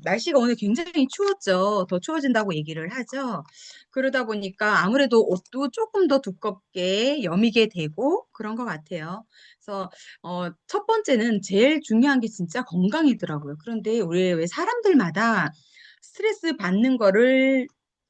날씨가 오늘 굉장히 추웠죠. 더 추워진다고 얘기를 하죠. 그러다 보니까 아무래도 옷도 조금 더 두껍게 여미게 되고 그런 것 같아요. 그래서 첫 번째는 제일 중요한 게 진짜 건강이더라고요. 그런데 우리 왜 사람들마다 스트레스 받는 거를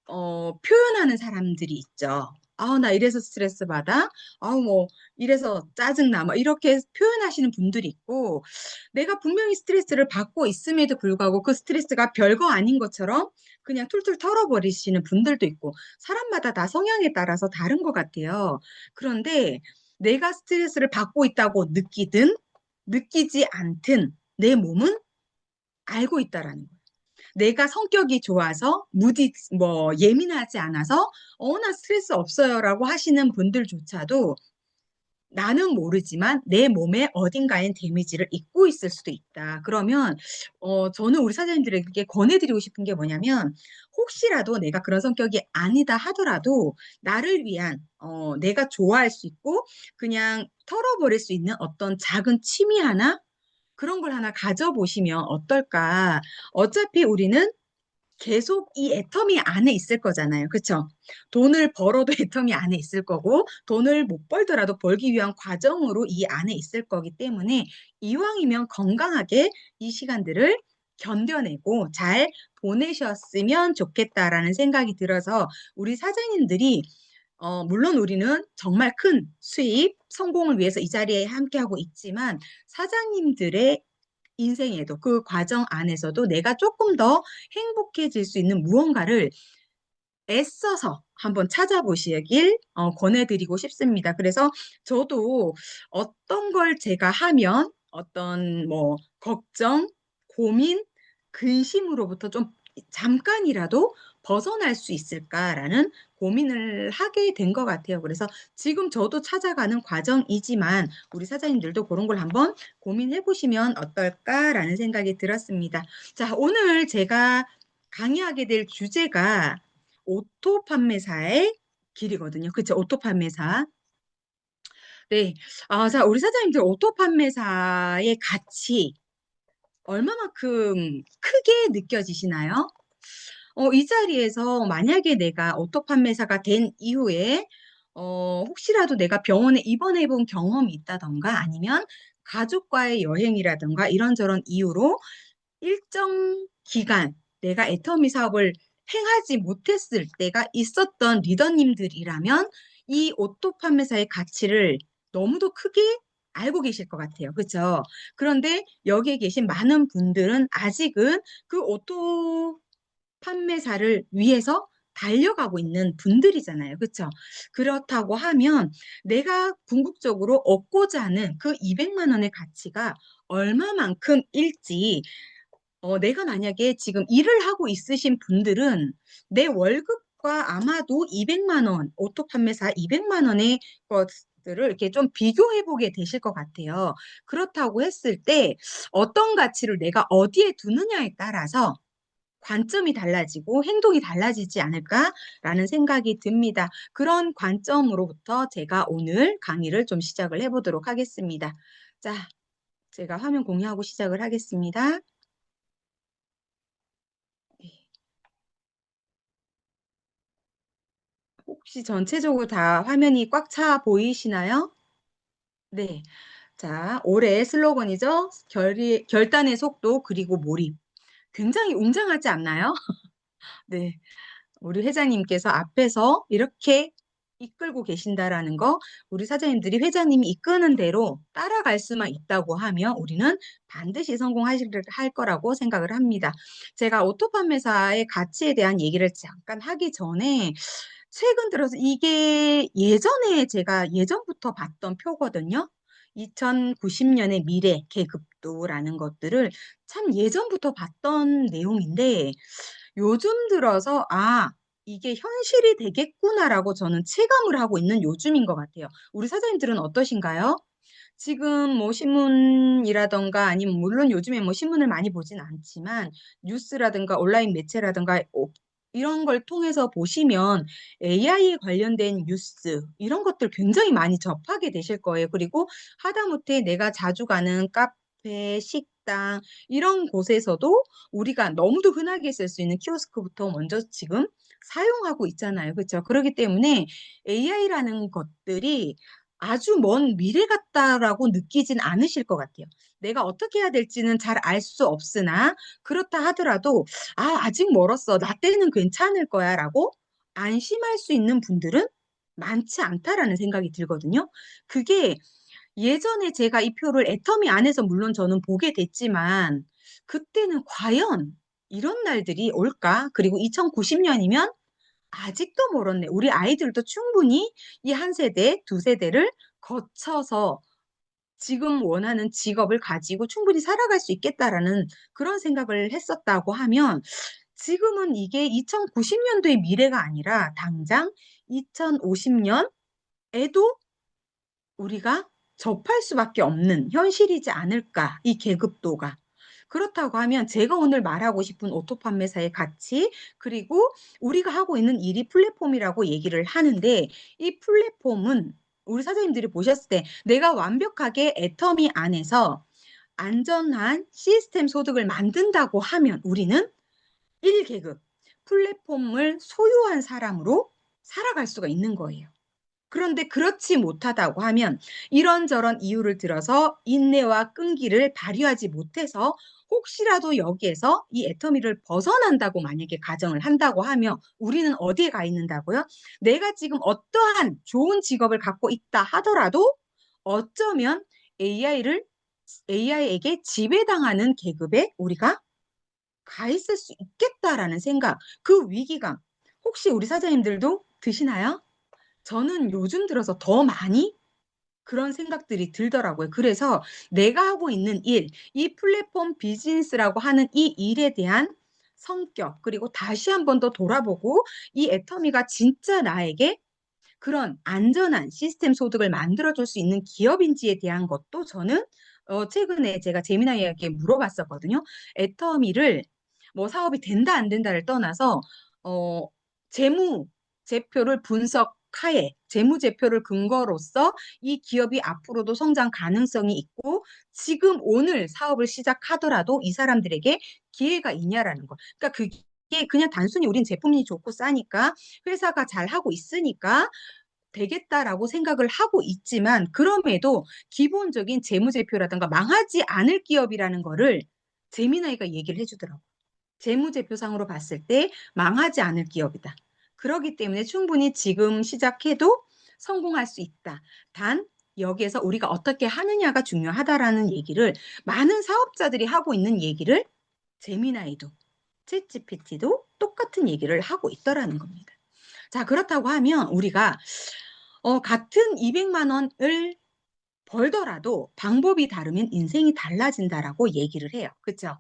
표현하는 사람들이 있죠. 아우, 나 이래서 스트레스 받아. 아우, 뭐, 이래서 짜증나. 뭐, 이렇게 표현하시는 분들이 있고, 내가 분명히 스트레스를 받고 있음에도 불구하고 그 스트레스가 별거 아닌 것처럼 그냥 툴툴 털어버리시는 분들도 있고, 사람마다 다 성향에 따라서 다른 것 같아요. 그런데 내가 스트레스를 받고 있다고 느끼든, 느끼지 않든 내 몸은 알고 있다라는 거예요. 내가 성격이 좋아서 예민하지 않아서 나 스트레스 없어요라고 하시는 분들조차도 나는 모르지만 내 몸에 어딘가엔 데미지를 입고 있을 수도 있다. 그러면 저는 우리 사장님들에게 권해드리고 싶은 게 뭐냐면 혹시라도 내가 그런 성격이 아니다 하더라도 나를 위한 내가 좋아할 수 있고 그냥 털어버릴 수 있는 어떤 작은 취미 하나 그런 걸 하나 가져보시면 어떨까? 어차피 우리는 계속 이 애터미 안에 있을 거잖아요. 그렇죠? 돈을 벌어도 애터미 안에 있을 거고 돈을 못 벌더라도 벌기 위한 과정으로 이 안에 있을 거기 때문에 이왕이면 건강하게 이 시간들을 견뎌내고 잘 보내셨으면 좋겠다라는 생각이 들어서 우리 사장님들이 물론 우리는 정말 큰 수입, 성공을 위해서 이 자리에 함께하고 있지만 사장님들의 인생에도 그 과정 안에서도 내가 조금 더 행복해질 수 있는 무언가를 애써서 한번 찾아보시길 권해드리고 싶습니다. 그래서 저도 어떤 걸 제가 하면 어떤 뭐 걱정, 고민, 근심으로부터 좀 잠깐이라도 벗어날 수 있을까라는 고민을 하게 된 것 같아요. 그래서 지금 저도 찾아가는 과정이지만 우리 사장님들도 그런 걸 한번 고민해 보시면 어떨까라는 생각이 들었습니다. 자, 오늘 제가 강의하게 될 주제가 오토 판매사의 길이거든요. 그쵸? 오토 판매사. 네. 자, 우리 사장님들 오토 판매사의 가치 얼마만큼 크게 느껴지시나요? 이 자리에서 만약에 내가 오토 판매사가 된 이후에, 혹시라도 내가 병원에 입원해 본 경험이 있다던가 아니면 가족과의 여행이라던가 이런저런 이유로 일정 기간 내가 애터미 사업을 행하지 못했을 때가 있었던 리더님들이라면 이 오토 판매사의 가치를 너무도 크게 알고 계실 것 같아요. 그렇죠? 그런데 여기에 계신 많은 분들은 아직은 그 오토 판매사를 위해서 달려가고 있는 분들이잖아요. 그렇죠? 그렇다고 하면 내가 궁극적으로 얻고자 하는 그 200만 원의 가치가 얼마만큼일지 내가 만약에 지금 일을 하고 있으신 분들은 내 월급과 아마도 200만 원, 오토 판매사 200만 원의 것들을 이렇게 좀 비교해 보게 되실 것 같아요. 그렇다고 했을 때 어떤 가치를 내가 어디에 두느냐에 따라서 관점이 달라지고 행동이 달라지지 않을까라는 생각이 듭니다. 그런 관점으로부터 제가 오늘 강의를 좀 시작을 해보도록 하겠습니다. 자, 제가 화면 공유하고 시작을 하겠습니다. 혹시 전체적으로 다 화면이 꽉 차 보이시나요? 네. 자, 올해 슬로건이죠. 결단의 속도 그리고 몰입. 굉장히 웅장하지 않나요? 네. 우리 회장님께서 앞에서 이렇게 이끌고 계신다라는 거, 우리 사장님들이 회장님이 이끄는 대로 따라갈 수만 있다고 하면 우리는 반드시 할 거라고 생각을 합니다. 제가 오토 판매사의 가치에 대한 얘기를 잠깐 하기 전에 최근 들어서 이게 예전에 제가 예전부터 봤던 표거든요. 2090년의 미래 계급도라는 것들을 참 예전부터 봤던 내용인데 요즘 들어서 이게 현실이 되겠구나라고 저는 체감을 하고 있는 요즘인 것 같아요. 우리 사장님들은 어떠신가요? 지금 뭐 신문이라던가 아니면 물론 요즘에 뭐 신문을 많이 보진 않지만 뉴스라든가 온라인 매체라든가 이런 걸 통해서 보시면 AI에 관련된 뉴스 이런 것들 굉장히 많이 접하게 되실 거예요. 그리고 하다못해 내가 자주 가는 카페, 식당 이런 곳에서도 우리가 너무도 흔하게 쓸 수 있는 키오스크부터 먼저 지금 사용하고 있잖아요. 그쵸? 그러기 때문에 AI라는 것들이 아주 먼 미래 같다라고 느끼진 않으실 것 같아요. 내가 어떻게 해야 될지는 잘 알 수 없으나 그렇다 하더라도 '아 아직 멀었어. 나 때는 괜찮을 거야.'라고 안심할 수 있는 분들은 많지 않다라는 생각이 들거든요. 그게 예전에 제가 이 표를 애터미 안에서 물론 저는 보게 됐지만 그때는 '과연 이런 날들이 올까?' 그리고 2090 년이면 '아직도 멀었네. 우리 아이들도 충분히 이 한 세대, 두 세대를 거쳐서 지금 원하는 직업을 가지고 충분히 살아갈 수 있겠다.'라는 그런 생각을 했었다고 하면 지금은 이게 2090 년도의 미래가 아니라 당장 2050 년에도 우리가 접할 수밖에 없는 현실이지 않을까, 이 계급도가. 그렇다고 하면 제가 오늘 말하고 싶은 오토 판매사의 가치, 그리고 우리가 하고 있는 일이 플랫폼이라고 얘기를 하는데 이 플랫폼은 우리 사장님들이 보셨을 때 내가 완벽하게 애터미 안에서 안전한 시스템 소득을 만든다고 하면 우리는 1 계급 플랫폼을 소유한 사람으로 살아갈 수가 있는 거예요. 그런데 그렇지 못하다고 하면 이런저런 이유를 들어서 인내와 끈기를 발휘하지 못해서 혹시라도 여기에서 이 애터미를 벗어난다고 만약에 가정을 한다고 하면 우리는 어디에 가 있는다고요? 내가 지금 어떠한 좋은 직업을 갖고 있다 하더라도 어쩌면 AI를 AI에게 지배당하는 계급에 우리가 가 있을 수 있겠다라는 생각, 그 위기감 혹시 우리 사장님들도 드시나요? 저는 요즘 들어서 더 많이 그런 생각들이 들더라고요. 그래서 내가 하고 있는 일, 이 플랫폼 비즈니스라고 하는 이 일에 대한 성격, 그리고 다시 한 번 더 돌아보고 이 애터미가 진짜 나에게 그런 안전한 시스템 소득을 만들어 줄 수 있는 기업인지에 대한 것도 저는 최근에 제가 제미나이에게 물어봤었거든요. 애터미를 뭐 사업이 된다 안 된다를 떠나서 어 재무 제표를 분석하에 재무 제표를 근거로써 이 기업이 앞으로도 성장 가능성이 있고 지금 오늘 사업을 시작하더라도 이 사람들에게 기회가 있냐라는 거. 그러니까 그게 그냥 단순히 우린 제품이 좋고 싸니까 회사가 잘하고 있으니까 되겠다라고 생각을 하고 있지만 그럼에도 기본적인 재무제표라든가 망하지 않을 기업이라는 거를 제미나이가 얘기를 해 주더라고요. 재무제표상으로 봤을 때 망하지 않을 기업이다. 그러기 때문에 충분히 지금 시작해도 성공할 수 있다. 단 여기에서 우리가 어떻게 하느냐가 중요하다라는 얘기를 많은 사업자들이 하고 있는 얘기를 제미나이도 챗GPT도 똑같은 얘기를 하고 있더라는 겁니다. 자 그렇다고 하면 우리가 같은 200만 원을 벌더라도 방법이 다르면 인생이 달라진다라고 얘기를 해요. 그쵸?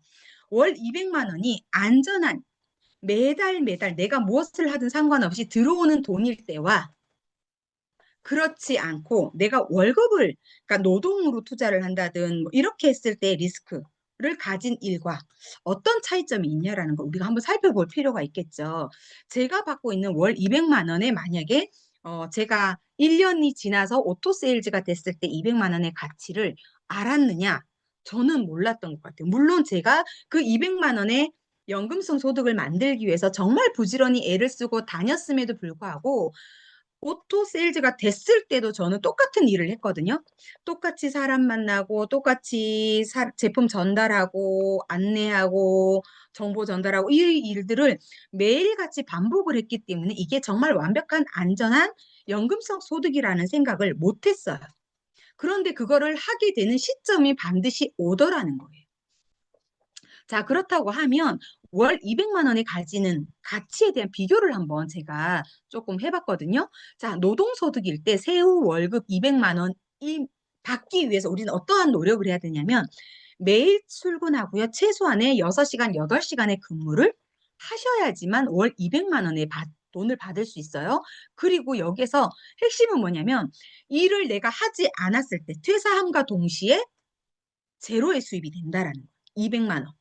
월 200만 원이 안전한 매달 매달 내가 무엇을 하든 상관없이 들어오는 돈일 때와 그렇지 않고 내가 월급을 그러니까 노동으로 투자를 한다든 뭐 이렇게 했을 때 리스크를 가진 일과 어떤 차이점이 있냐라는 걸 우리가 한번 살펴볼 필요가 있겠죠. 제가 받고 있는 월 200만 원에 만약에 제가 1 년이 지나서 오토 세일즈가 됐을 때 200만 원의 가치를 알았느냐? 저는 몰랐던 것 같아요. 물론 제가 그 200만 원의 연금성 소득을 만들기 위해서 정말 부지런히 애를 쓰고 다녔음에도 불구하고 오토 세일즈가 됐을 때도 저는 똑같은 일을 했거든요. 똑같이 사람 만나고 똑같이 사 제품 전달하고 안내하고 정보 전달하고 이 일들을 매일같이 반복을 했기 때문에 이게 정말 완벽한 안전한 연금성 소득이라는 생각을 못 했어요. 그런데 그거를 하게 되는 시점이 반드시 오더라는 거예요. 자 그렇다고 하면 월 200만 원이 가지는 가치에 대한 비교를 한번 제가 쪼끔 해 봤거든요. 자 노동소득일 때 세후 월급 200만 원이 받기 위해서 우리는 어떠한 노력을 해야 되냐면 매일 출근하고요. 최소한의 6 시간, 8 시간의 근무를 하셔야지만 월 200만 원의 돈을 받을 수 있어요. 그리고 여기에서 핵심은 뭐냐면 일을 내가 하지 않았을 때 퇴사함과 동시에 제로의 수입이 된다라는 거예요. 200만 원.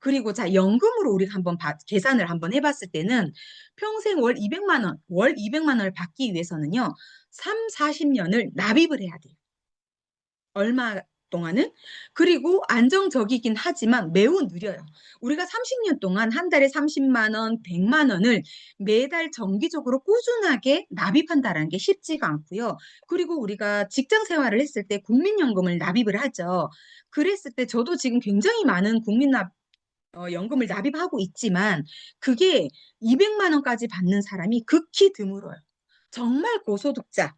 그리고 자 연금으로 우리가 한번 계산을 한번 해 봤을 때는 평생 월 200만 원, 월 200만 원을 받기 위해서는요. 30-40 년을 납입을 해야 돼요. 얼마 동안은. 그리고 안정적이긴 하지만 매우 느려요. 우리가 30년 동안 한 달에 30만 원, 100만 원을 매달 정기적으로 꾸준하게 납입한다는 게 쉽지가 않고요. 그리고 우리가 직장 생활을 했을 때 국민연금을 납입을 하죠. 그랬을 때 저도 지금 굉장히 많은 연금을 납입하고 있지만 그게 200만 원까지 받는 사람이 극히 드물어요. 정말 고소득자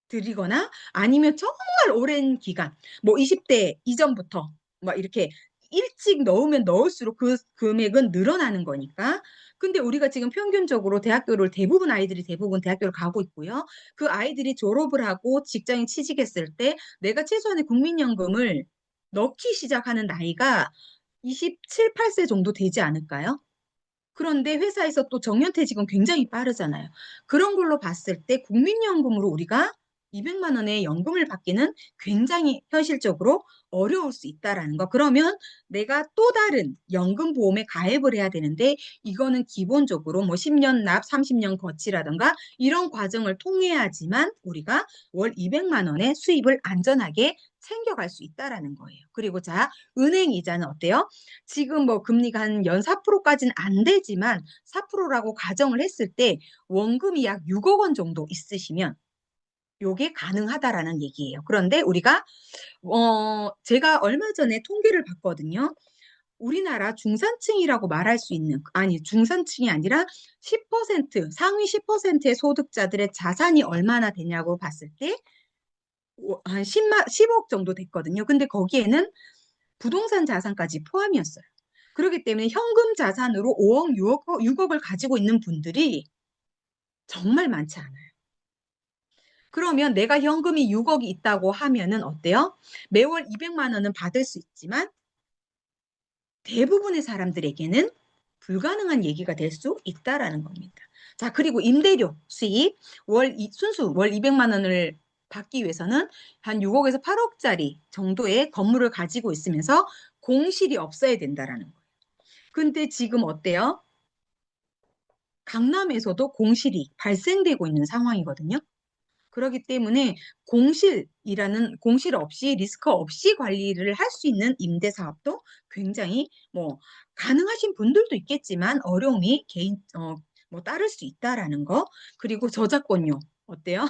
들이거나 아니면 정말 오랜 기간, 뭐 20대 이전부터 막 이렇게 일찍 넣으면 넣을수록 그 금액은 늘어나는 거니까. 근데 우리가 지금 평균적으로 아이들이 대부분 대학교를 가고 있고요. 그 아이들이 졸업을 하고 직장에 취직했을 때 내가 최소한의 국민연금을 넣기 시작하는 나이가 27, 8세 정도 되지 않을까요? 그런데 회사에서 또 정년퇴직은 굉장히 빠르잖아요. 그런 걸로 봤을 때 국민연금으로 우리가 200만 원의 연금을 받기는 굉장히 현실적으로 어려울 수 있다라는 거. 그러면 내가 또 다른 연금 보험에 가입을 해야 되는데 이거는 기본적으로 뭐 10년 납, 30년 거치라든가 이런 과정을 통해야지만 우리가 월 200만 원의 수입을 안전하게 챙겨갈 수 있다라는 거예요. 그리고 자, 은행 이자는 어때요? 지금 뭐 금리가 한 연 4%까지는 안 되지만 4%라고 가정을 했을 때 원금이 약 6억 원 정도 있으시면 요게 가능하다라는 얘기예요. 그런데 우리가 제가 얼마 전에 통계를 봤거든요. 우리나라 중산층이라고 말할 수 있는, 아니 중산층이 아니라 10%, 상위 10%의 소득자들의 자산이 얼마나 되냐고 봤을 때 한 10억 정도 됐거든요. 근데 거기에는 부동산 자산까지 포함이었어요. 그렇기 때문에 현금 자산으로 5억, 6억을 가지고 있는 분들이 정말 많지 않아요. 그러면 내가 현금이 6억이 있다고 하면은 어때요? 매월 200만 원은 받을 수 있지만 대부분의 사람들에게는 불가능한 얘기가 될 수 있다라는 겁니다. 자, 그리고 임대료 수입 순수 월 200만 원을 받기 위해서는 한 6억에서 8억짜리 정도의 건물을 가지고 있으면서 공실이 없어야 된다라는 거예요. 근데 지금 어때요? 강남에서도 공실이 발생되고 있는 상황이거든요. 그렇기 때문에 공실 없이 리스크 없이 관리를 할 수 있는 임대 사업도 굉장히 뭐 가능하신 분들도 있겠지만 어려움이 뭐 따를 수 있다라는 거. 그리고 저작권료 어때요?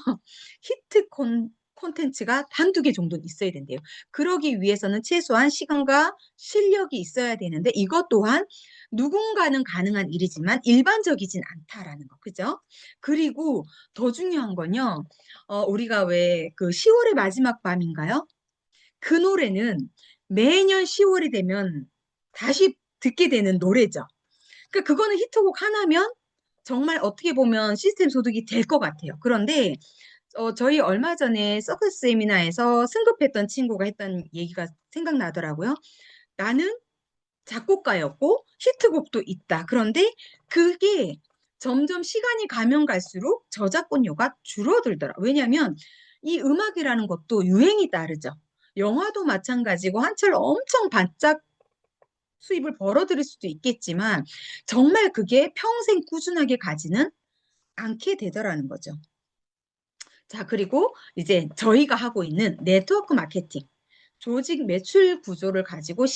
콘텐츠가 한두 개 정도는 있어야 된대요. 그러기 위해서는 최소한 시간과 실력이 있어야 되는데 이것 또한 누군가는 가능한 일이지만 일반적이진 않다라는 거. 그죠? 그리고 더 중요한 건요. 우리가 왜 그 10월의 마지막 밤인가요? 그 노래는 매년 10월이 되면 다시 듣게 되는 노래죠. 그러니까 그거는 히트곡 하나면 정말 어떻게 보면 시스템 소득이 될 것 같아요. 그런데 저희 얼마 전에 서커스 세미나에서 승급했던 친구가 했던 얘기가 생각나더라고요. 나는 작곡가였고 히트곡도 있다. 그런데 그게 점점 시간이 가면 갈수록 저작권료가 줄어들더라. 왜냐하면 이 음악이라는 것도 유행이 따르죠. 영화도 마찬가지고 한철 엄청 반짝 수입을 벌어들일 수도 있겠지만 정말 그게 평생 꾸준하게 가지는 않게 되더라는 거죠. 자, 그리고 이제 저희가 하고 있는 네트워크 마케팅. 조직 매출 구조를 가지고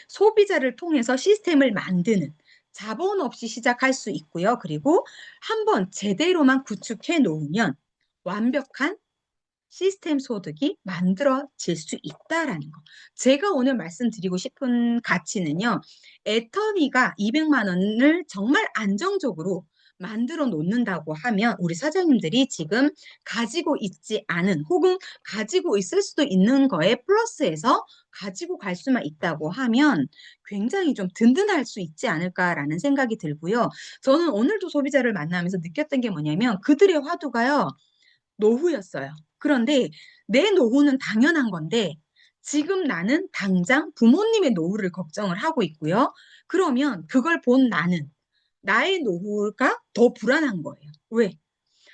소비자를 통해서 시스템을 만드는 자본 없이 시작할 수 있고요. 그리고 한번 제대로만 구축해 놓으면 완벽한 시스템 소득이 만들어질 수 있다라는 거. 제가 오늘 말씀드리고 싶은 가치는요. 애터미가 200만 원을 정말 안정적으로 만들어 놓는다고 하면 우리 사장님들이 지금 가지고 있지 않은 혹은 가지고 있을 수도 있는 거에 플러스해서 가지고 갈 수만 있다고 하면 굉장히 좀 든든할 수 있지 않을까라는 생각이 들고요. 저는 오늘도 소비자를 만나면서 느꼈던 게 뭐냐면 그들의 화두가요. 노후였어요. 그런데 내 노후는 당연한 건데 지금 나는 당장 부모님의 노후를 걱정을 하고 있고요. 그러면 그걸 본 나의 노후가 더 불안한 거예요. 왜?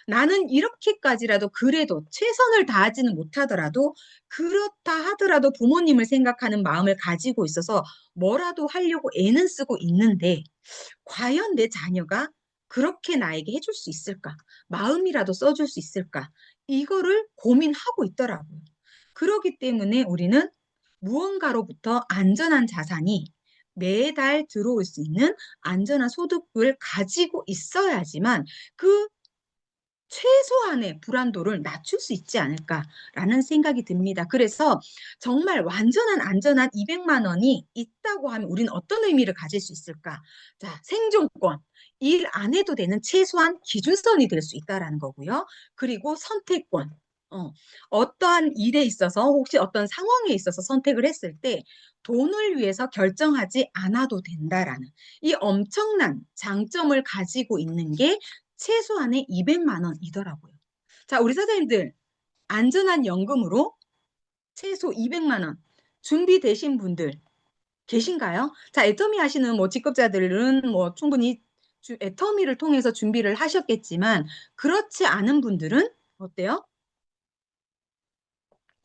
나는 이렇게까지라도 그래도 최선을 다하지는 못하더라도 그렇다 하더라도 부모님을 생각하는 마음을 가지고 있어서 뭐라도 하려고 애는 쓰고 있는데 과연 내 자녀가 그렇게 나에게 해줄 수 있을까? 마음이라도 써줄 수 있을까? 이거를 고민하고 있더라고요. 그렇기 때문에 우리는 무언가로부터 안전한 자산이 매달 들어올 수 있는 안전한 소득을 가지고 있어야지만 그 최소한의 불안도를 낮출 수 있지 않을까라는 생각이 듭니다. 그래서 정말 완전한 안전한 200만 원이 있다고 하면 우리는 어떤 의미를 가질 수 있을까? 자, 생존권. 일 안 해도 되는 최소한 기준선이 될 수 있다라는 거고요. 그리고 선택권. 어떠한 일에 있어서 혹시 어떤 상황에 있어서 선택을 했을 때 돈을 위해서 결정하지 않아도 된다라는 이 엄청난 장점을 가지고 있는 게 최소한의 200만 원이더라고요. 자, 우리 사장님들 안전한 연금으로 최소 200만 원 준비되신 분들 계신가요? 자, 애터미 하시는 뭐 직급자들은 뭐 충분히 애터미를 통해서 준비를 하셨겠지만 그렇지 않은 분들은 어때요?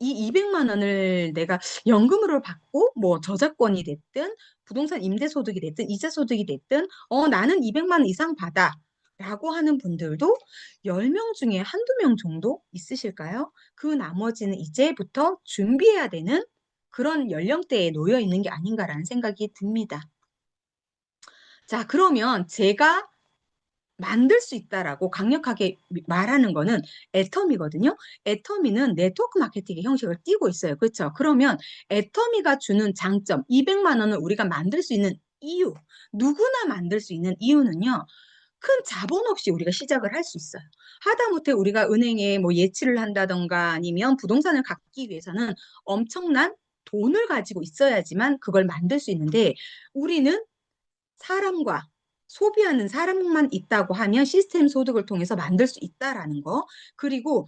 이 200만 원을 내가 연금으로 받고 뭐 저작권이 됐든 부동산 임대소득이 됐든 이자소득이 됐든 나는 200만 원 이상 받아 라고 하는 분들도 10명 중에 한두 명 정도 있으실까요? 그 나머지는 이제부터 준비해야 되는 그런 연령대에 놓여 있는 게 아닌가라는 생각이 듭니다. 자, 그러면 제가 만들 수 있다라고 강력하게 말하는 거는 애터미거든요. 애터미는 네트워크 마케팅의 형식을 띠고 있어요. 그렇죠? 그러면 애터미가 주는 장점, 200만 원을 우리가 만들 수 있는 이유, 누구나 만들 수 있는 이유는요. 큰 자본 없이 우리가 시작을 할 수 있어요. 하다못해 우리가 은행에 뭐 예치를 한다던가 아니면 부동산을 갖기 위해서는 엄청난 돈을 가지고 있어야지만 그걸 만들 수 있는데 우리는 사람과 소비하는 사람만 있다고 하면 시스템 소득을 통해서 만들 수 있다라는 거. 그리고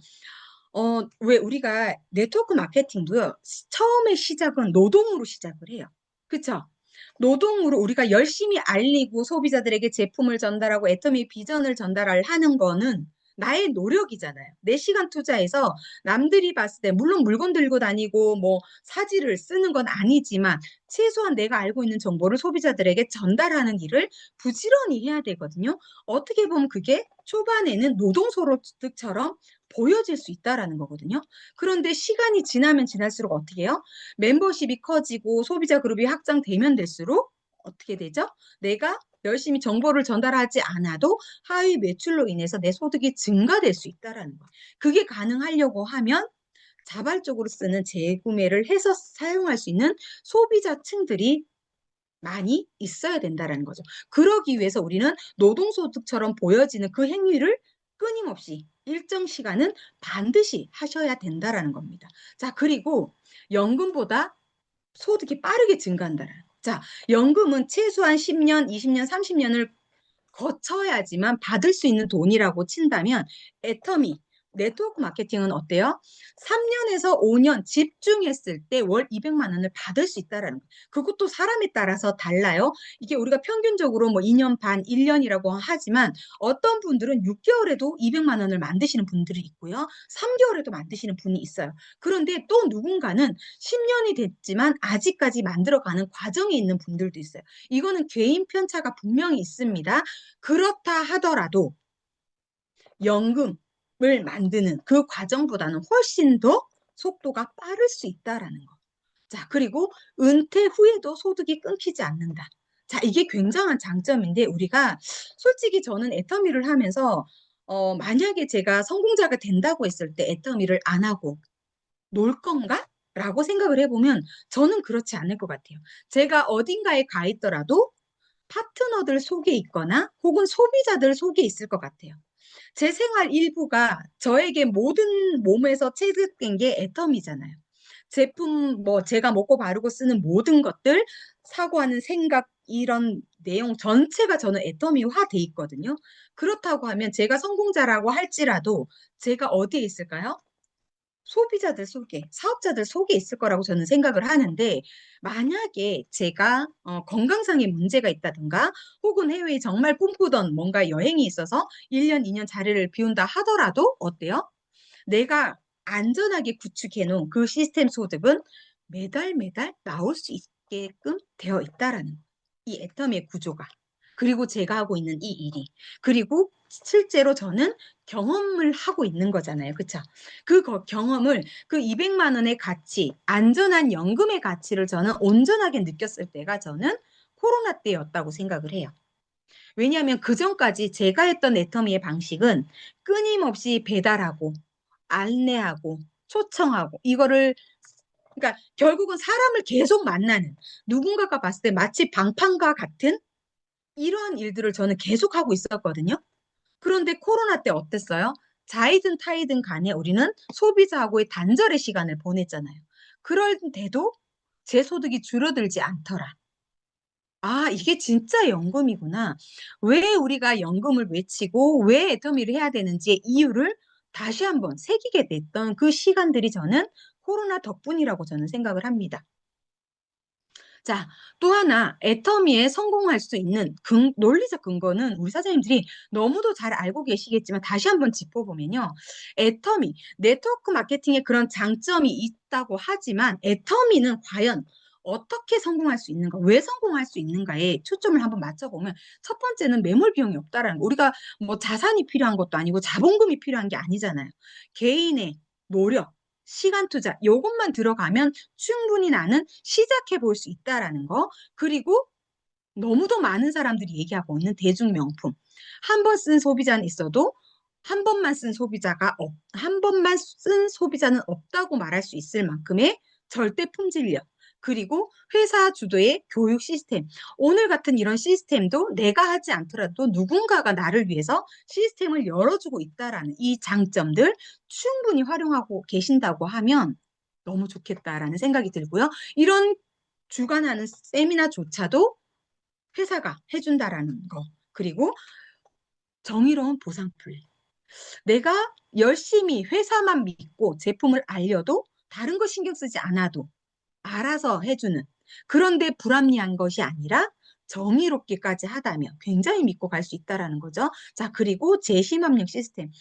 왜 우리가 네트워크 마케팅도요. 처음에 시작은 노동으로 시작을 해요. 그쵸? 노동으로 우리가 열심히 알리고 소비자들에게 제품을 전달하고 애터미 비전을 전달하는 거는 나의 노력이잖아요. 내 시간 투자해서 남들이 봤을 때 물론 물건 들고 다니고 뭐 사지를 쓰는 건 아니지만 최소한 내가 알고 있는 정보를 소비자들에게 전달하는 일을 부지런히 해야 되거든요. 어떻게 보면 그게 초반에는 노동소득처럼 보여질 수 있다라는 거거든요. 그런데 시간이 지나면 지날수록 어떻게 해요? 멤버십이 커지고 소비자 그룹이 확장되면 될수록 어떻게 되죠? 내가 열심히 정보를 전달하지 않아도 하위 매출로 인해서 내 소득이 증가될 수 있다라는 거예요. 그게 가능하려고 하면 자발적으로 쓰는 재구매를 해서 사용할 수 있는 소비자층들이 많이 있어야 된다라는 거죠. 그러기 위해서 우리는 노동소득처럼 보여지는 그 행위를 끊임없이 일정 시간은 반드시 하셔야 된다라는 겁니다. 자, 그리고 연금보다 소득이 빠르게 증가한다는. 자, 연금은 최소한 10년, 20년, 30년을 거쳐야지만 받을 수 있는 돈이라고 친다면 애터미, 네트워크 마케팅은 어때요? 3년에서 5년 집중했을 때 월 200만 원을 받을 수 있다라는 거예요. 그것도 사람에 따라서 달라요. 이게 우리가 평균적으로 뭐 2년 반, 1년이라고 하지만 어떤 분들은 6개월에도 200만 원을 만드시는 분들이 있고요. 3개월에도 만드시는 분이 있어요. 그런데 또 누군가는 10년이 됐지만 아직까지 만들어가는 과정에 있는 분들도 있어요. 이거는 개인 편차가 분명히 있습니다. 그렇다 하더라도 연금을 만드는 그 과정보다는 훨씬 더 속도가 빠를 수 있다라는 거. 자, 그리고 은퇴 후에도 소득이 끊기지 않는다. 자, 이게 굉장한 장점인데 우리가 솔직히 저는 애터미를 하면서 만약에 제가 성공자가 된다고 했을 때 애터미를 안 하고 놀 건가? 라고 생각을 해보면 저는 그렇지 않을 것 같아요. 제가 어딘가에 가 있더라도 파트너들 속에 있거나 혹은 소비자들 속에 있을 것 같아요. 제 생활 일부가 저에게 모든 몸에서 체득된 게 애텀이잖아요. 제품, 뭐, 제가 먹고 바르고 쓰는 모든 것들, 사고하는 생각, 이런 내용 전체가 저는 애터미화 돼 있거든요. 그렇다고 하면 제가 성공자라고 할지라도 제가 어디에 있을까요? 소비자들 속에, 사업자들 속에 있을 거라고 저는 생각을 하는데, 만약에 제가 건강상의 문제가 있다든가, 혹은 해외에 정말 꿈꾸던 뭔가 여행이 있어서 1년, 2년 자리를 비운다 하더라도 어때요? 내가 안전하게 구축해 놓은 그 시스템 소득은 매달 매달 나올 수 있게끔 되어 있다라는 이 애터미의 구조가. 그리고 제가 하고 있는 이 일이. 그리고 실제로 저는 경험을 하고 있는 거잖아요. 그쵸? 경험을 그 200만 원의 가치, 안전한 연금의 가치를 저는 온전하게 느꼈을 때가 저는 코로나 때였다고 생각을 해요. 왜냐하면 그전까지 제가 했던 애터미의 방식은 끊임없이 배달하고 안내하고 초청하고 이거를 그러니까 결국은 사람을 계속 만나는 누군가가 봤을 때 마치 방판과 같은 이러한 일들을 저는 계속하고 있었거든요. 그런데 코로나 때 어땠어요? 자이든 타이든 간에 우리는 소비자하고의 단절의 시간을 보냈잖아요. 그런데도 제 소득이 줄어들지 않더라. 아, 이게 진짜 연금이구나. 왜 우리가 연금을 외치고 왜 애터미를 해야 되는지의 이유를 다시 한번 새기게 됐던 그 시간들이 저는 코로나 덕분이라고 저는 생각을 합니다. 자, 또 하나 애터미에 성공할 수 있는 논리적 근거는 우리 사장님들이 너무도 잘 알고 계시겠지만 다시 한번 짚어보면요. 애터미, 네트워크 마케팅에 그런 장점이 있다고 하지만 애터미는 과연 어떻게 성공할 수 있는가, 왜 성공할 수 있는가에 초점을 한번 맞춰보면 첫 번째는 매몰 비용이 없다라는 거. 우리가 뭐 자산이 필요한 것도 아니고 자본금이 필요한 게 아니잖아요. 개인의 노력, 시간 투자 요것만 들어가면 충분히 나는 시작해 볼 수 있다라는 거. 그리고 너무도 많은 사람들이 얘기하고 있는 대중 명품. 한 번 쓴 소비자는 있어도 한 번만 쓴 소비자는 없다고 말할 수 있을 만큼의 절대 품질력. 그리고 회사 주도의 교육 시스템. 오늘 같은 이런 시스템도 내가 하지 않더라도 누군가가 나를 위해서 시스템을 열어주고 있다라는 이 장점들 충분히 활용하고 계신다고 하면 너무 좋겠다라는 생각이 들고요. 이런 주관하는 세미나조차도 회사가 해준다라는 거. 그리고 정의로운 보상 플랜. 내가 열심히 회사만 믿고 제품을 알려도 다른 거 신경 쓰지 않아도 알아서 해주는. 그런데 불합리한 것이 아니라 정의롭게까지 하다면 굉장히 믿고 갈 수 있다라는 거죠. 자, 그리고 재심합력 시스템.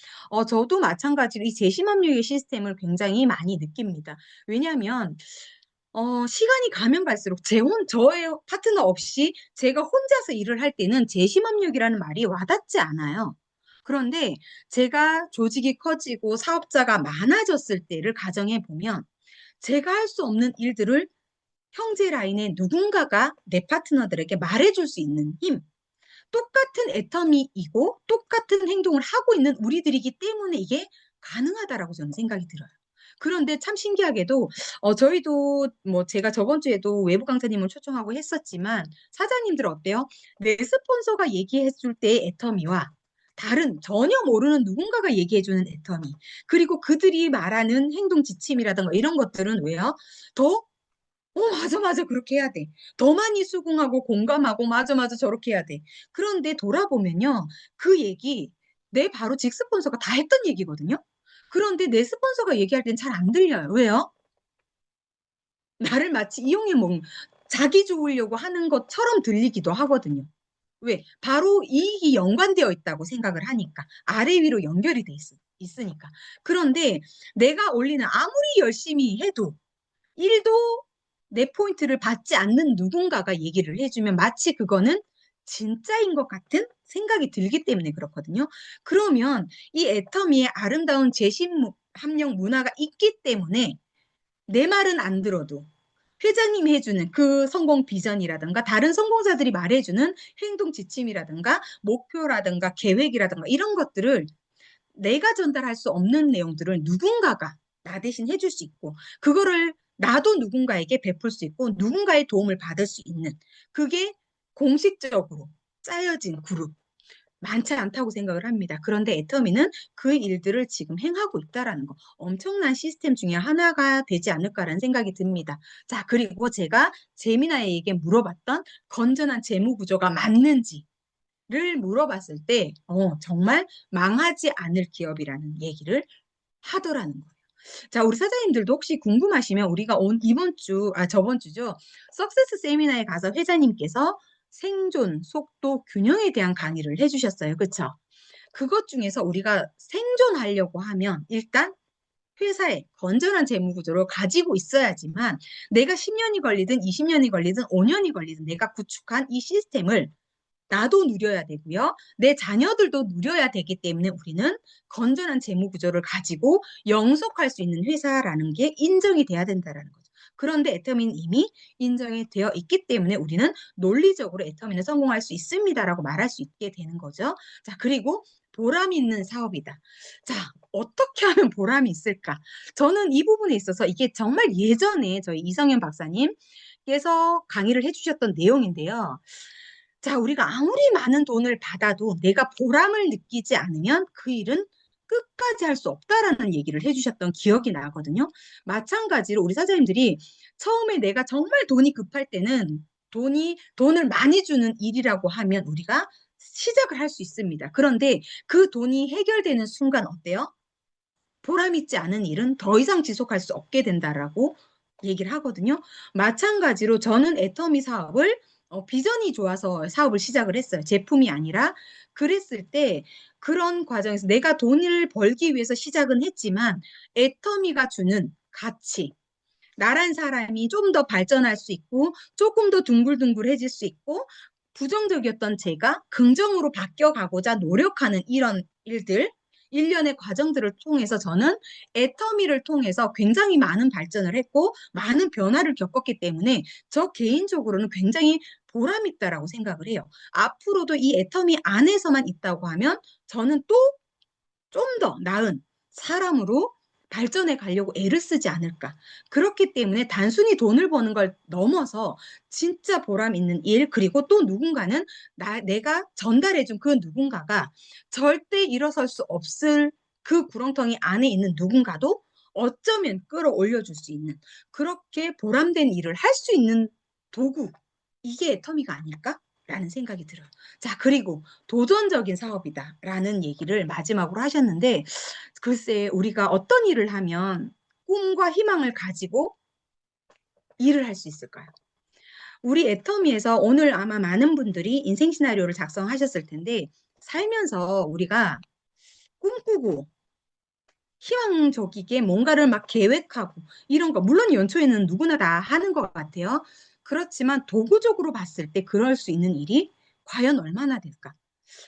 저도 마찬가지로 이 재심합력의 시스템을 굉장히 많이 느낍니다. 왜냐하면 시간이 가면 갈수록 저의 파트너 없이 제가 혼자서 일을 할 때는 재심합력이라는 말이 와닿지 않아요. 그런데 제가 조직이 커지고 사업자가 많아졌을 때를 가정해 보면 제가 할 수 없는 일들을 형제 라인에 누군가가 내 파트너들에게 말해줄 수 있는 힘. 똑같은 애터미이고 똑같은 행동을 하고 있는 우리들이기 때문에 이게 가능하다라고 저는 생각이 들어요. 그런데 참 신기하게도 저희도 뭐 제가 저번 주에도 외부 강사님을 초청하고 했었지만 사장님들 어때요? 내 스폰서가 얘기해 줄 때의 애터미와 다른 전혀 모르는 누군가가 얘기해 주는 애터미 그리고 그들이 말하는 행동 지침이라든가 이런 것들은 왜요? 더 맞아, 맞아. 그렇게 해야 돼. 더 많이 수긍하고 공감하고, 맞아, 맞아. 저렇게 해야 돼. 그런데 돌아보면요. 그 얘기, 내 바로 직스폰서가 다 했던 얘기거든요. 그런데 내 스폰서가 얘기할 땐 잘 안 들려요. 왜요? 나를 마치 이용해 먹는, 자기 좋으려고 하는 것처럼 들리기도 하거든요. 왜? 바로 이익이 연관되어 있다고 생각을 하니까. 아래 위로 연결이 돼 있으니까. 그런데 내가 올리는 아무리 열심히 해도 일도 내 포인트를 받지 않는 누군가가 얘기를 해주면 마치 그거는 진짜인 것 같은 생각이 들기 때문에 그렇거든요. 그러면 이 애터미의 아름다운 재심 합력 문화가 있기 때문에 내 말은 안 들어도 회장님이 해주는 그 성공 비전이라든가 다른 성공자들이 말해주는 행동 지침이라든가 목표라든가 계획이라든가 이런 것들을 내가 전달할 수 없는 내용들을 누군가가 나 대신 해줄 수 있고, 그거를 나도 누군가에게 베풀 수 있고, 누군가의 도움을 받을 수 있는, 그게 공식적으로 짜여진 그룹. 많지 않다고 생각을 합니다. 그런데 애터미는 그 일들을 지금 행하고 있다라는 거. 엄청난 시스템 중에 하나가 되지 않을까라는 생각이 듭니다. 자, 그리고 제가 재미나에게 물어봤던 건전한 재무 구조가 맞는지, 를 물어봤을 때, 정말 망하지 않을 기업이라는 얘기를 하더라는 거예요. 자, 우리 사장님들도 혹시 궁금하시면 우리가 저번 주죠. 석세스 세미나에 가서 회장님께서 생존, 속도, 균형에 대한 강의를 해주셨어요. 그쵸? 그것 중에서 우리가 생존하려고 하면 일단 회사에 건전한 재무 구조를 가지고 있어야지만 내가 10년이 걸리든 20년이 걸리든 5년이 걸리든 내가 구축한 이 시스템을 나도 누려야 되고요. 내 자녀들도 누려야 되기 때문에 우리는 건전한 재무 구조를 가지고 영속할 수 있는 회사라는 게 인정이 돼야 된다라는 거죠. 그런데 애터미는 이미 인정이 되어 있기 때문에 우리는 논리적으로 애터미는 성공할 수 있습니다라고 말할 수 있게 되는 거죠. 자, 그리고 보람 있는 사업이다. 자, 어떻게 하면 보람이 있을까? 저는 이 부분에 있어서 이게 정말 예전에 저희 이성현 박사님께서 강의를 해주셨던 내용인데요. 자, 우리가 아무리 많은 돈을 받아도 내가 보람을 느끼지 않으면 그 일은 끝까지 할 수 없다라는 얘기를 해주셨던 기억이 나거든요. 마찬가지로 우리 사장님들이 처음에 내가 정말 돈이 급할 때는 돈을 많이 주는 일이라고 하면 우리가 시작을 할 수 있습니다. 그런데 그 돈이 해결되는 순간 어때요? 보람 있지 않은 일은 더 이상 지속할 수 없게 된다라고 얘기를 하거든요. 마찬가지로 저는 애터미 사업을 비전이 좋아서 사업을 시작을 했어요. 제품이 아니라. 그랬을 때 그런 과정에서 내가 돈을 벌기 위해서 시작은 했지만 애터미가 주는 가치, 나란 사람이 좀 더 발전할 수 있고 조금 더 둥글둥글해질 수 있고 부정적이었던 제가 긍정으로 바뀌어가고자 노력하는 이런 일들, 일련의 과정들을 통해서 저는 애터미를 통해서 굉장히 많은 발전을 했고 많은 변화를 겪었기 때문에 저 개인적으로는 굉장히 보람 있다라고 생각을 해요. 앞으로도 이 애터미 안에서만 있다고 하면 저는 또 좀 더 나은 사람으로 발전해 가려고 애를 쓰지 않을까. 그렇기 때문에 단순히 돈을 버는 걸 넘어서 진짜 보람 있는 일, 그리고 또 누군가는 내가 전달해준 그 누군가가 절대 일어설 수 없을 그 구렁텅이 안에 있는 누군가도 어쩌면 끌어올려 줄 수 있는 그렇게 보람된 일을 할 수 있는 도구. 이게 애터미가 아닐까? 라는 생각이 들어요. 자, 그리고 도전적인 사업이다라는 얘기를 마지막으로 하셨는데, 글쎄, 우리가 어떤 일을 하면 꿈과 희망을 가지고 일을 할 수 있을까요? 우리 애터미에서 오늘 아마 많은 분들이 인생 시나리오를 작성하셨을 텐데, 살면서 우리가 꿈꾸고 희망적이게 뭔가를 막 계획하고 이런 거, 물론 연초에는 누구나 다 하는 것 같아요. 그렇지만 도구적으로 봤을 때 그럴 수 있는 일이 과연 얼마나 될까?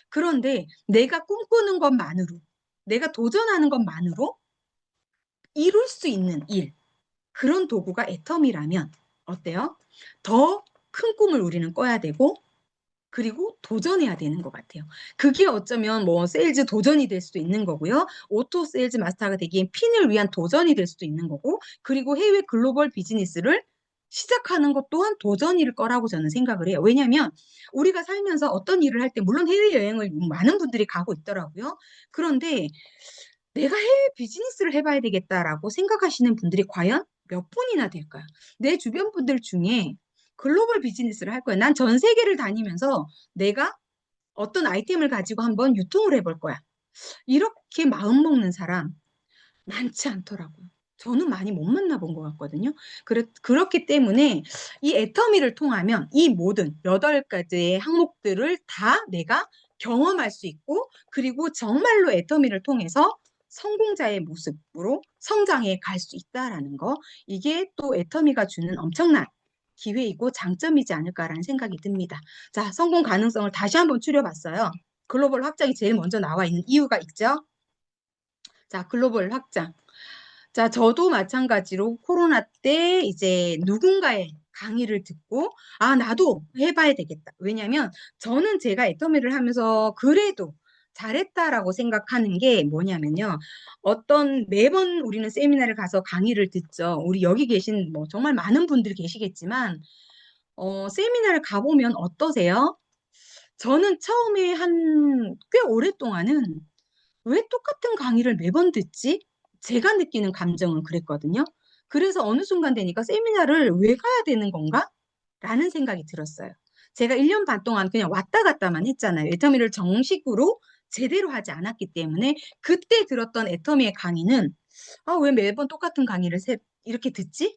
그런데 내가 꿈꾸는 것만으로, 내가 도전하는 것만으로 이룰 수 있는 일, 그런 도구가 애텀이라면 어때요? 더 큰 꿈을 우리는 꿔야 되고, 그리고 도전해야 되는 것 같아요. 그게 어쩌면 뭐 세일즈 도전이 될 수도 있는 거고요. 오토 세일즈 마스터가 되기엔 핀을 위한 도전이 될 수도 있는 거고, 그리고 해외 글로벌 비즈니스를 시작하는 것 또한 도전일 거라고 저는 생각을 해요. 왜냐하면 우리가 살면서 어떤 일을 할 때 물론 해외여행을 많은 분들이 가고 있더라고요. 그런데 내가 해외 비즈니스를 해봐야 되겠다라고 생각하시는 분들이 과연 몇 분이나 될까요? 내 주변 분들 중에 글로벌 비즈니스를 할 거야. 난 전 세계를 다니면서 내가 어떤 아이템을 가지고 한번 유통을 해볼 거야. 이렇게 마음 먹는 사람 많지 않더라고요. 저는 많이 못 만나본 것 같거든요. 그렇기 때문에 이 애터미를 통하면 이 모든 8가지의 항목들을 다 내가 경험할 수 있고, 그리고 정말로 애터미를 통해서 성공자의 모습으로 성장해 갈 수 있다라는 거. 이게 또 애터미가 주는 엄청난 기회이고 장점이지 않을까라는 생각이 듭니다. 자, 성공 가능성을 다시 한번 추려봤어요. 글로벌 확장이 제일 먼저 나와 있는 이유가 있죠. 자, 글로벌 확장. 자, 저도 마찬가지로 코로나 때 이제 누군가의 강의를 듣고, 아, 나도 해봐야 되겠다. 왜냐면 저는 제가 애터미를 하면서 그래도 잘했다라고 생각하는 게 뭐냐면요. 매번 우리는 세미나를 가서 강의를 듣죠. 우리 여기 계신 뭐 정말 많은 분들이 계시겠지만, 세미나를 가보면 어떠세요? 저는 처음에 한 꽤 오랫동안은 왜 똑같은 강의를 매번 듣지? 제가 느끼는 감정은 그랬거든요. 그래서 어느 순간 되니까 세미나를 왜 가야 되는 건가? 라는 생각이 들었어요. 제가 1년 반 동안 그냥 왔다 갔다만 했잖아요. 애터미를 정식으로 제대로 하지 않았기 때문에 그때 들었던 애터미의 강의는 아, 왜 매번 똑같은 강의를 이렇게 듣지?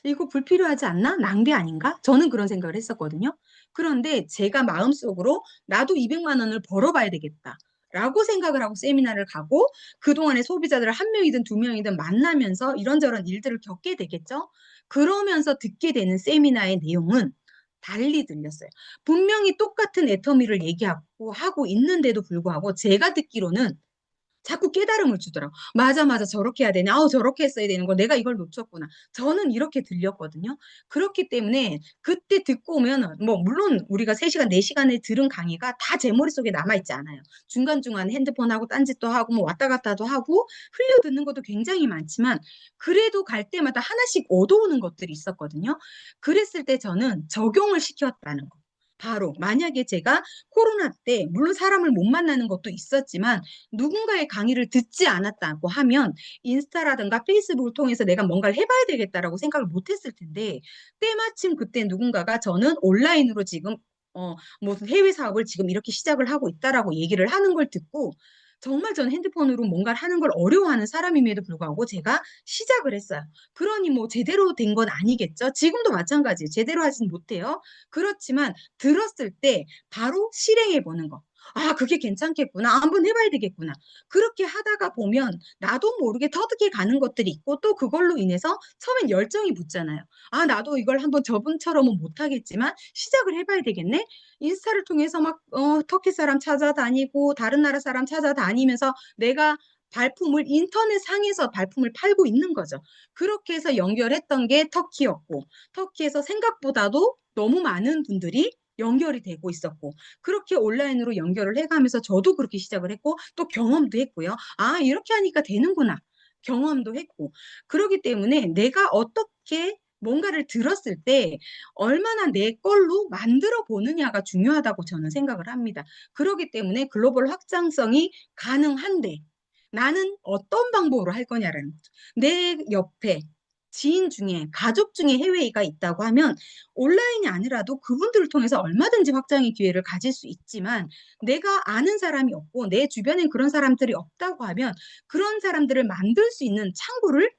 이거 불필요하지 않나? 낭비 아닌가? 저는 그런 생각을 했었거든요. 그런데 제가 마음속으로 나도 200만 원을 벌어봐야 되겠다. 라고 생각을 하고 세미나를 가고 그동안의 소비자들을 한 명이든 두 명이든 만나면서 이런저런 일들을 겪게 되겠죠. 그러면서 듣게 되는 세미나의 내용은 달리 들렸어요. 분명히 똑같은 애터미를 얘기하고 하고 있는데도 불구하고 제가 듣기로는 자꾸 깨달음을 주더라고. 맞아, 맞아. 저렇게 해야 되네. 아우, 저렇게 했어야 되는 거. 내가 이걸 놓쳤구나. 저는 이렇게 들렸거든요. 그렇기 때문에 그때 듣고 오면, 뭐, 물론 우리가 3시간, 4시간에 들은 강의가 다 제 머릿속에 남아있지 않아요. 중간중간 핸드폰하고 딴짓도 하고, 뭐, 왔다 갔다도 하고, 흘려 듣는 것도 굉장히 많지만, 그래도 갈 때마다 하나씩 얻어오는 것들이 있었거든요. 그랬을 때 저는 적용을 시켰다는 거. 바로, 만약에 제가 코로나 때, 물론 사람을 못 만나는 것도 있었지만, 누군가의 강의를 듣지 않았다고 하면 인스타라든가 페이스북을 통해서 내가 뭔가를 해봐야 되겠다라고 생각을 못 했을 텐데 때마침 그때 누군가가 저는 온라인으로 지금 무슨 해외 사업을 지금 이렇게 시작을 하고 있다라고 얘기를 하는 걸 듣고 정말 저는 핸드폰으로 뭔가를 하는 걸 어려워하는 사람임에도 불구하고 제가 시작을 했어요. 그러니 뭐 제대로 된 건 아니겠죠? 지금도 마찬가지예요. 제대로 하진 못해요. 그렇지만 들었을 때 바로 실행해 보는 거. 아, 그게 괜찮겠구나. 한번 해봐야 되겠구나. 그렇게 하다가 보면 나도 모르게 터득해 가는 것들이 있고 또 그걸로 인해서 처음엔 열정이 붙잖아요. 아, 나도 이걸 한번 저분처럼은 못하겠지만 시작을 해봐야 되겠네. 인스타를 통해서 막 터키 사람 찾아다니고 다른 나라 사람 찾아다니면서 내가 발품을 인터넷 상에서 발품을 팔고 있는 거죠. 그렇게 해서 연결했던 게 터키였고 터키에서 생각보다도 너무 많은 분들이 연결이 되고 있었고 그렇게 온라인으로 연결을 해가면서 저도 그렇게 시작을 했고 또 경험도 했고요. 아, 이렇게 하니까 되는구나. 경험도 했고. 그렇기 때문에 내가 어떻게 뭔가를 들었을 때 얼마나 내 걸로 만들어 보느냐가 중요하다고 저는 생각을 합니다. 그렇기 때문에 글로벌 확장성이 가능한데 나는 어떤 방법으로 할 거냐라는 거죠. 내 옆에 지인 중에 가족 중에 해외가 있다고 하면 온라인이 아니라도 그분들을 통해서 얼마든지 확장의 기회를 가질 수 있지만 내가 아는 사람이 없고 내 주변엔 그런 사람들이 없다고 하면 그런 사람들을 만들 수 있는 창구를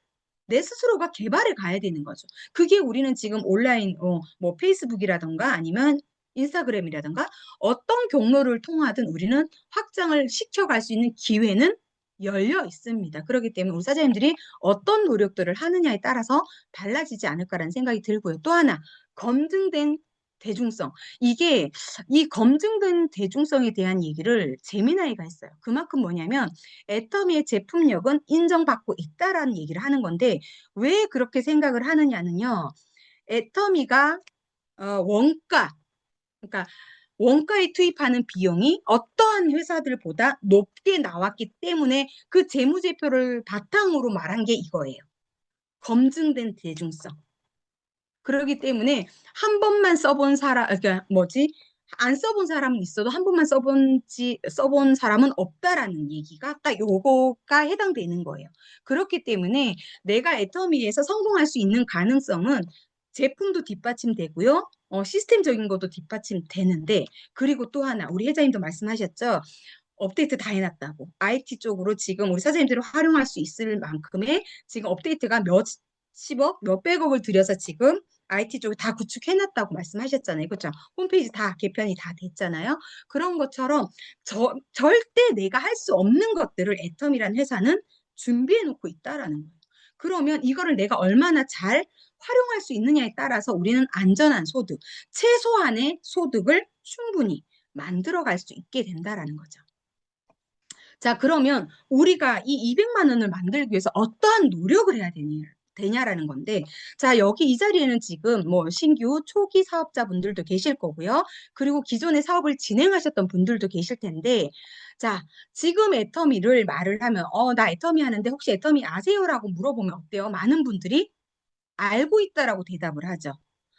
내 스스로가 개발해 가야 되는 거죠. 그게 우리는 지금 온라인, 뭐 페이스북이라던가 아니면 인스타그램이라던가 어떤 경로를 통하든 우리는 확장을 시켜갈 수 있는 기회는 열려 있습니다. 그렇기 때문에 우리 사장님들이 어떤 노력들을 하느냐에 따라서 달라지지 않을까라는 생각이 들고요. 또 하나, 검증된 대중성. 이게 이 검증된 대중성에 대한 얘기를 재미나이가 했어요. 그만큼 뭐냐면 애터미의 제품력은 인정받고 있다라는 얘기를 하는 건데 왜 그렇게 생각을 하느냐는요. 애터미가 원가, 그러니까 원가에 투입하는 비용이 어떠한 회사들보다 높게 나왔기 때문에 그 재무제표를 바탕으로 말한 게 이거예요. 검증된 대중성. 그렇기 때문에 한 번만 써본 사람, 그러니까 뭐지? 안 써본 사람은 있어도 한 번만 써본 사람은 없다라는 얘기가 딱 요거가 해당되는 거예요. 그렇기 때문에 내가 애터미에서 성공할 수 있는 가능성은 제품도 뒷받침되고요. 시스템적인 것도 뒷받침되는데, 그리고 또 하나, 우리 회장님도 말씀하셨죠? 업데이트 다 해놨다고. IT 쪽으로 지금 우리 사장님들이 활용할 수 있을 만큼의 지금 업데이트가 몇십억, 몇백억을 들여서 지금 IT 쪽에 다 구축해놨다고 말씀하셨잖아요. 그렇죠? 홈페이지 다 개편이 다 됐잖아요. 그런 것처럼 절대 내가 할 수 없는 것들을 애텀이라는 회사는 준비해놓고 있다라는 거예요. 그러면 이거를 내가 얼마나 잘 활용할 수 있느냐에 따라서 우리는 안전한 소득, 최소한의 소득을 충분히 만들어갈 수 있게 된다라는 거죠. 자, 그러면 우리가 이 200만 원을 만들기 위해서 어떠한 노력을 해야 되냐라는 건데, 자, 여기 이 자리에는 지금 뭐 신규 초기 사업자분들도 계실 거고요. 그리고 기존의 사업을 진행하셨던 분들도 계실 텐데, 자, 지금 애터미를 말을 하면, 나 애터미 하는데 혹시 애터미 아세요라고 물어보면 어때요? 많은 분들이 알고 있다라고 대답을 하죠.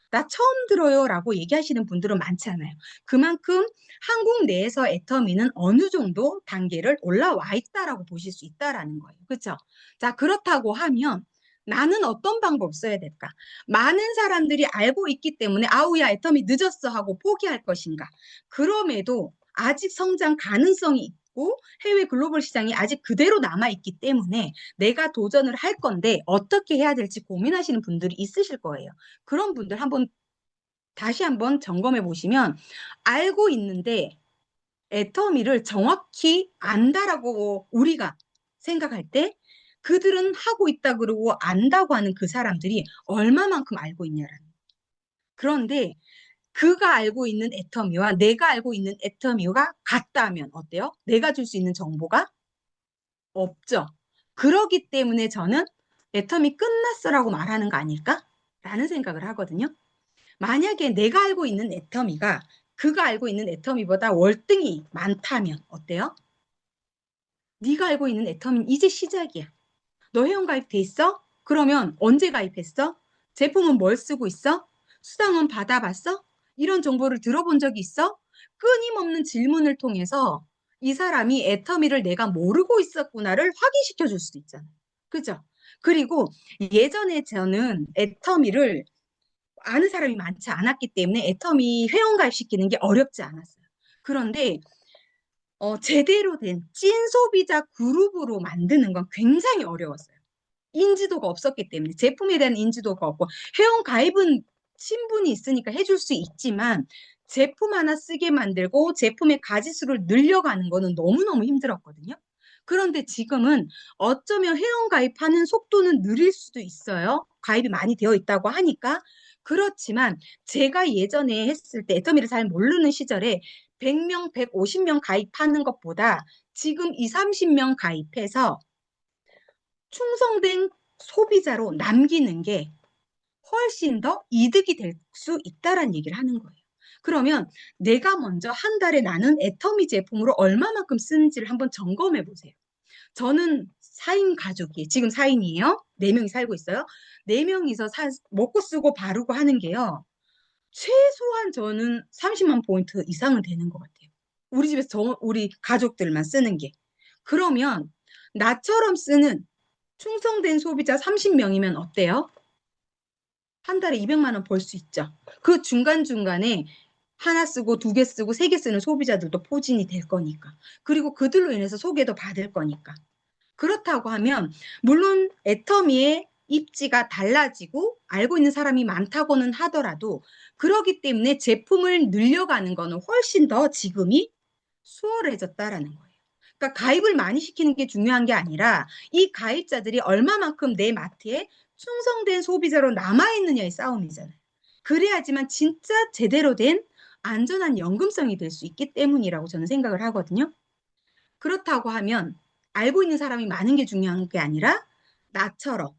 나 처음 들어요라고 얘기하시는 분들은 많지 않아요. 그만큼 한국 내에서 애터미는 어느 정도 단계를 올라와 있다라고 보실 수 있다라는 거예요. 그렇죠? 자, 그렇다고 하면 나는 어떤 방법 써야 될까? 많은 사람들이 알고 있기 때문에 아우야 애터미 늦었어 하고 포기할 것인가? 그럼에도 아직 성장 가능성이 있고 해외 글로벌 시장이 아직 그대로 남아있기 때문에 내가 도전을 할 건데 어떻게 해야 될지 고민하시는 분들이 있으실 거예요. 그런 분들 다시 한번 점검해 보시면 알고 있는데 애터미를 정확히 안다라고 우리가 생각할 때 그들은 하고 있다 그러고 안다고 하는 그 사람들이 얼마만큼 알고 있냐라는. 그런데 그가 알고 있는 애터미와 내가 알고 있는 애터미가 같다면 어때요? 내가 줄 수 있는 정보가 없죠. 그러기 때문에 저는 애터미 끝났어라고 말하는 거 아닐까? 라는 생각을 하거든요. 만약에 내가 알고 있는 애터미가 그가 알고 있는 애터미보다 월등히 많다면 어때요? 네가 알고 있는 애터미는 이제 시작이야. 너 회원가입 돼 있어? 그러면 언제 가입했어? 제품은 뭘 쓰고 있어? 수당은 받아봤어? 이런 정보를 들어본 적이 있어? 끊임없는 질문을 통해서 이 사람이 애터미를 내가 모르고 있었구나를 확인시켜 줄 수도 있잖아요. 그죠? 그리고 예전에 저는 애터미를 아는 사람이 많지 않았기 때문에 애터미 회원가입 시키는 게 어렵지 않았어요. 그런데 제대로 된 찐 소비자 그룹으로 만드는 건 굉장히 어려웠어요. 인지도가 없었기 때문에 제품에 대한 인지도가 없고 회원 가입은 신분이 있으니까 해줄 수 있지만 제품 하나 쓰게 만들고 제품의 가지수를 늘려가는 거는 너무너무 힘들었거든요. 그런데 지금은 어쩌면 회원 가입하는 속도는 느릴 수도 있어요. 가입이 많이 되어 있다고 하니까. 그렇지만 제가 예전에 했을 때 애터미를 잘 모르는 시절에 100명, 150명 가입하는 것보다 지금 2, 30명 가입해서 충성된 소비자로 남기는 게 훨씬 더 이득이 될 수 있다라는 얘기를 하는 거예요. 그러면 내가 먼저 한 달에 나는 애터미 제품으로 얼마만큼 쓰는지를 한번 점검해 보세요. 저는 4인 가족이, 지금 4인이에요. 4명이 살고 있어요. 4명이서 먹고 쓰고 바르고 하는 게요. 최소한 저는 30만 포인트 이상은 되는 것 같아요. 우리 집에서 우리 가족들만 쓰는 게. 그러면 나처럼 쓰는 충성된 소비자 30명이면 어때요? 한 달에 200만 원 벌 수 있죠. 그 중간중간에 하나 쓰고 두 개 쓰고 세 개 쓰는 소비자들도 포진이 될 거니까. 그리고 그들로 인해서 소개도 받을 거니까. 그렇다고 하면 물론 애터미의 입지가 달라지고 알고 있는 사람이 많다고는 하더라도 그러기 때문에 제품을 늘려가는 거는 훨씬 더 지금이 수월해졌다라는 거예요. 그러니까 가입을 많이 시키는 게 중요한 게 아니라 이 가입자들이 얼마만큼 내 마트에 충성된 소비자로 남아있느냐의 싸움이잖아요. 그래야지만 진짜 제대로 된 안전한 연금성이 될 수 있기 때문이라고 저는 생각을 하거든요. 그렇다고 하면 알고 있는 사람이 많은 게 중요한 게 아니라 나처럼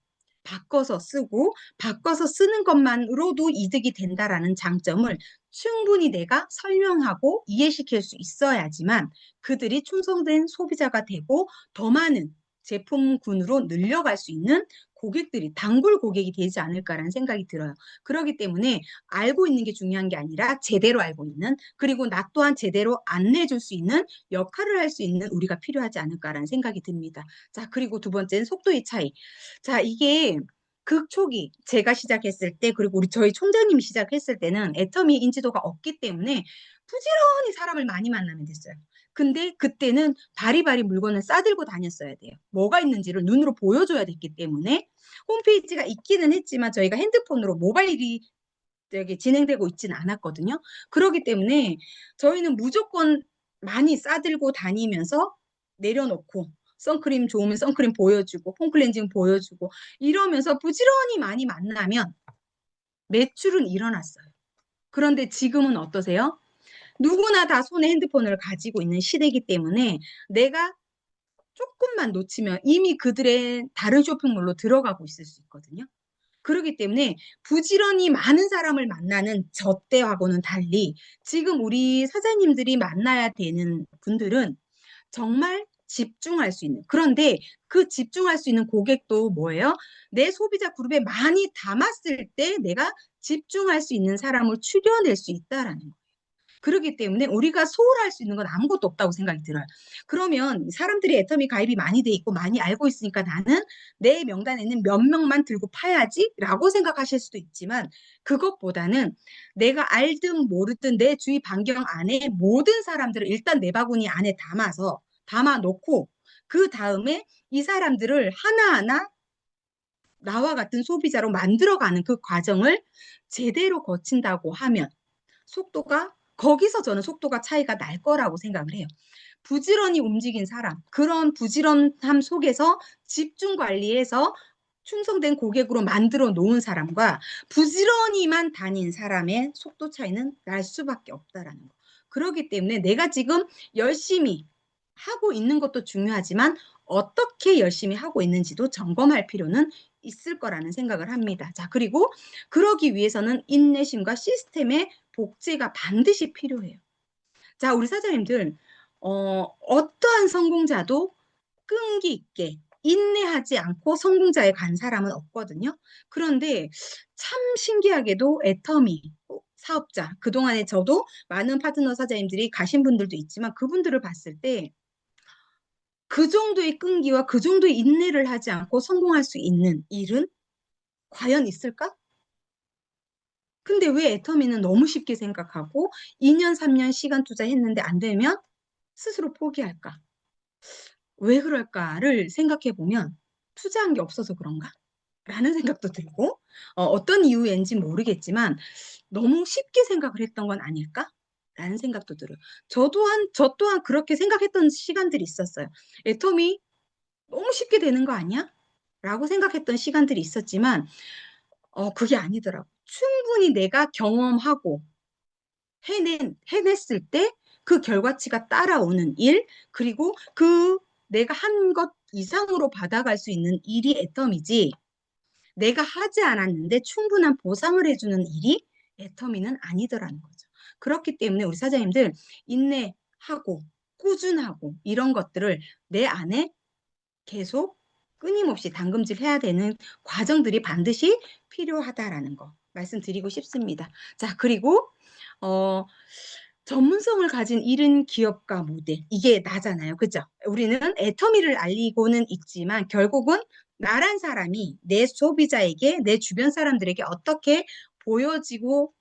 바꿔서 쓰고 바꿔서 쓰는 것만으로도 이득이 된다라는 장점을 충분히 내가 설명하고 이해시킬 수 있어야지만 그들이 충성된 소비자가 되고 더 많은 제품군으로 늘려갈 수 있는 고객들이 단골 고객이 되지 않을까라는 생각이 들어요. 그렇기 때문에 알고 있는 게 중요한 게 아니라 제대로 알고 있는 그리고 나 또한 제대로 안내해 줄 수 있는 역할을 할 수 있는 우리가 필요하지 않을까라는 생각이 듭니다. 자, 그리고 두 번째는 속도의 차이. 자, 이게 극초기 제가 시작했을 때 그리고 우리 저희 총장님이 시작했을 때는 애터미 인지도가 없기 때문에 부지런히 사람을 많이 만나면 됐어요. 근데 그때는 바리바리 물건을 싸들고 다녔어야 돼요. 뭐가 있는지를 눈으로 보여줘야 됐기 때문에 홈페이지가 있기는 했지만 저희가 핸드폰으로 모바일이 여기 진행되고 있지는 않았거든요. 그렇기 때문에 저희는 무조건 많이 싸들고 다니면서 내려놓고 선크림 좋으면 선크림 보여주고 폼클렌징 보여주고 이러면서 부지런히 많이 만나면 매출은 일어났어요. 그런데 지금은 어떠세요? 누구나 다 손에 핸드폰을 가지고 있는 시대이기 때문에 내가 조금만 놓치면 이미 그들의 다른 쇼핑몰로 들어가고 있을 수 있거든요. 그렇기 때문에 부지런히 많은 사람을 만나는 저 때하고는 달리 지금 우리 사장님들이 만나야 되는 분들은 정말 집중할 수 있는. 그런데 그 집중할 수 있는 고객도 뭐예요? 내 소비자 그룹에 많이 담았을 때 내가 집중할 수 있는 사람을 추려낼 수 있다라는 거예요. 그렇기 때문에 우리가 소홀할 수 있는 건 아무것도 없다고 생각이 들어요. 그러면 사람들이 애터미 가입이 많이 돼 있고 많이 알고 있으니까 나는 내 명단에는 몇 명만 들고 파야지라고 생각하실 수도 있지만 그것보다는 내가 알든 모르든 내 주위 반경 안에 모든 사람들을 일단 내 바구니 안에 담아 놓고 그 다음에 이 사람들을 하나하나 나와 같은 소비자로 만들어가는 그 과정을 제대로 거친다고 하면 속도가 거기서 저는 속도가 차이가 날 거라고 생각을 해요. 부지런히 움직인 사람, 그런 부지런함 속에서 집중 관리해서 충성된 고객으로 만들어 놓은 사람과 부지런히만 다닌 사람의 속도 차이는 날 수밖에 없다라는 거. 그렇기 때문에 내가 지금 열심히 하고 있는 것도 중요하지만 어떻게 열심히 하고 있는지도 점검할 필요는 있을 거라는 생각을 합니다. 자, 그리고 그러기 위해서는 인내심과 시스템의 복제가 반드시 필요해요. 자, 우리 사장님들, 어떠한 성공자도 끈기 있게 인내하지 않고 성공자에 간 사람은 없거든요. 그런데 참 신기하게도 애터미 사업자, 그동안에 저도 많은 파트너 사장님들이 가신 분들도 있지만 그분들을 봤을 때 그 정도의 끈기와 그 정도의 인내를 하지 않고 성공할 수 있는 일은 과연 있을까? 근데 왜 애터미는 너무 쉽게 생각하고 2년, 3년 시간 투자했는데 안 되면 스스로 포기할까? 왜 그럴까를 생각해 보면 투자한 게 없어서 그런가? 라는 생각도 들고, 어떤 이유인지 모르겠지만 너무 쉽게 생각을 했던 건 아닐까? 라는 생각도 들어요. 저 또한 그렇게 생각했던 시간들이 있었어요. 애터미 너무 쉽게 되는 거 아니야? 라고 생각했던 시간들이 있었지만, 그게 아니더라고. 충분히 내가 경험하고 해냈을 때 그 결과치가 따라오는 일, 그리고 그 내가 한 것 이상으로 받아갈 수 있는 일이 애텀이지, 내가 하지 않았는데 충분한 보상을 해주는 일이 애터미는 아니더라는 거죠. 그렇기 때문에 우리 사장님들 인내하고 꾸준하고 이런 것들을 내 안에 계속 끊임없이 담금질 해야 되는 과정들이 반드시 필요하다라는 거 말씀드리고 싶습니다. 자, 그리고 어, 전문성을 가진 이른 기업가 모델 이게 나잖아요. 그죠? 우리는 애터미를 알리고는 있지만 결국은 나란 사람이 내 소비자에게 내 주변 사람들에게 어떻게 보여지고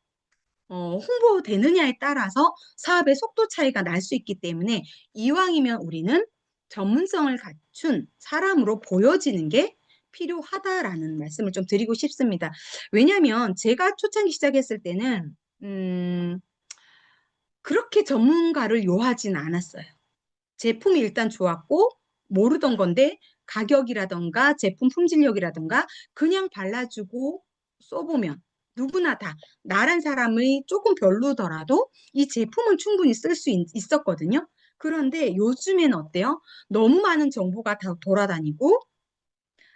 홍보되느냐에 따라서 사업의 속도 차이가 날 수 있기 때문에 이왕이면 우리는 전문성을 갖춘 사람으로 보여지는 게 필요하다라는 말씀을 좀 드리고 싶습니다. 왜냐하면 제가 초창기 시작했을 때는 그렇게 전문가를 요하진 않았어요. 제품이 일단 좋았고 모르던 건데 가격이라던가 제품 품질력이라던가 그냥 발라주고 써보면 누구나 다 나란 사람이 조금 별로더라도 이 제품은 충분히 쓸 수 있었거든요. 그런데 요즘에는 어때요? 너무 많은 정보가 다 돌아다니고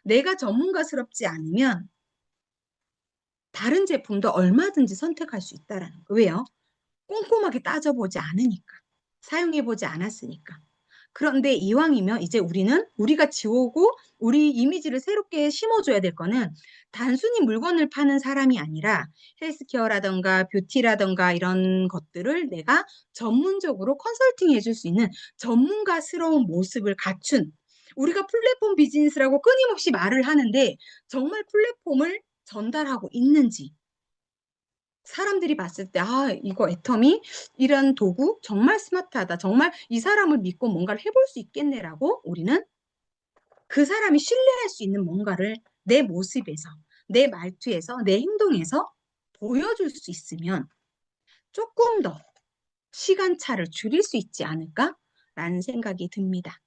내가 전문가스럽지 않으면 다른 제품도 얼마든지 선택할 수 있다라는 거. 왜요? 꼼꼼하게 따져보지 않으니까. 사용해보지 않았으니까. 그런데 이왕이면 이제 우리가 지우고 우리 이미지를 새롭게 심어줘야 될 거는 단순히 물건을 파는 사람이 아니라 헬스케어라던가 뷰티라던가 이런 것들을 내가 전문적으로 컨설팅 해줄 수 있는 전문가스러운 모습을 갖춘 우리가 플랫폼 비즈니스라고 끊임없이 말을 하는데 정말 플랫폼을 전달하고 있는지 사람들이 봤을 때, 아, 이거 애터미? 이런 도구? 정말 스마트하다. 정말 이 사람을 믿고 뭔가를 해볼 수 있겠네라고 우리는 그 사람이 신뢰할 수 있는 뭔가를 내 모습에서, 내 말투에서, 내 행동에서 보여줄 수 있으면 조금 더 시간차를 줄일 수 있지 않을까라는 생각이 듭니다.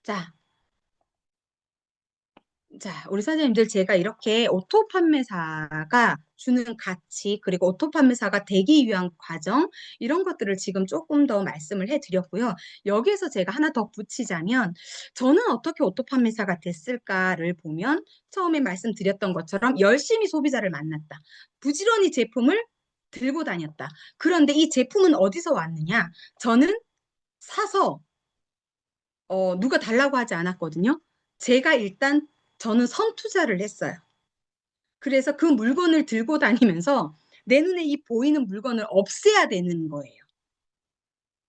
자, 자, 우리 사장님들 제가 이렇게 오토 판매사가 주는 가치, 그리고 오토 판매사가 되기 위한 과정, 이런 것들을 지금 조금 더 말씀을 해드렸고요. 여기에서 제가 하나 더 붙이자면, 저는 어떻게 오토 판매사가 됐을까를 보면, 처음에 말씀드렸던 것처럼 열심히 소비자를 만났다. 부지런히 제품을 들고 다녔다. 그런데 이 제품은 어디서 왔느냐? 저는 사서 누가 달라고 하지 않았거든요. 제가 일단 저는 선투자를 했어요. 그래서 그 물건을 들고 다니면서 내 눈에 이 보이는 물건을 없애야 되는 거예요.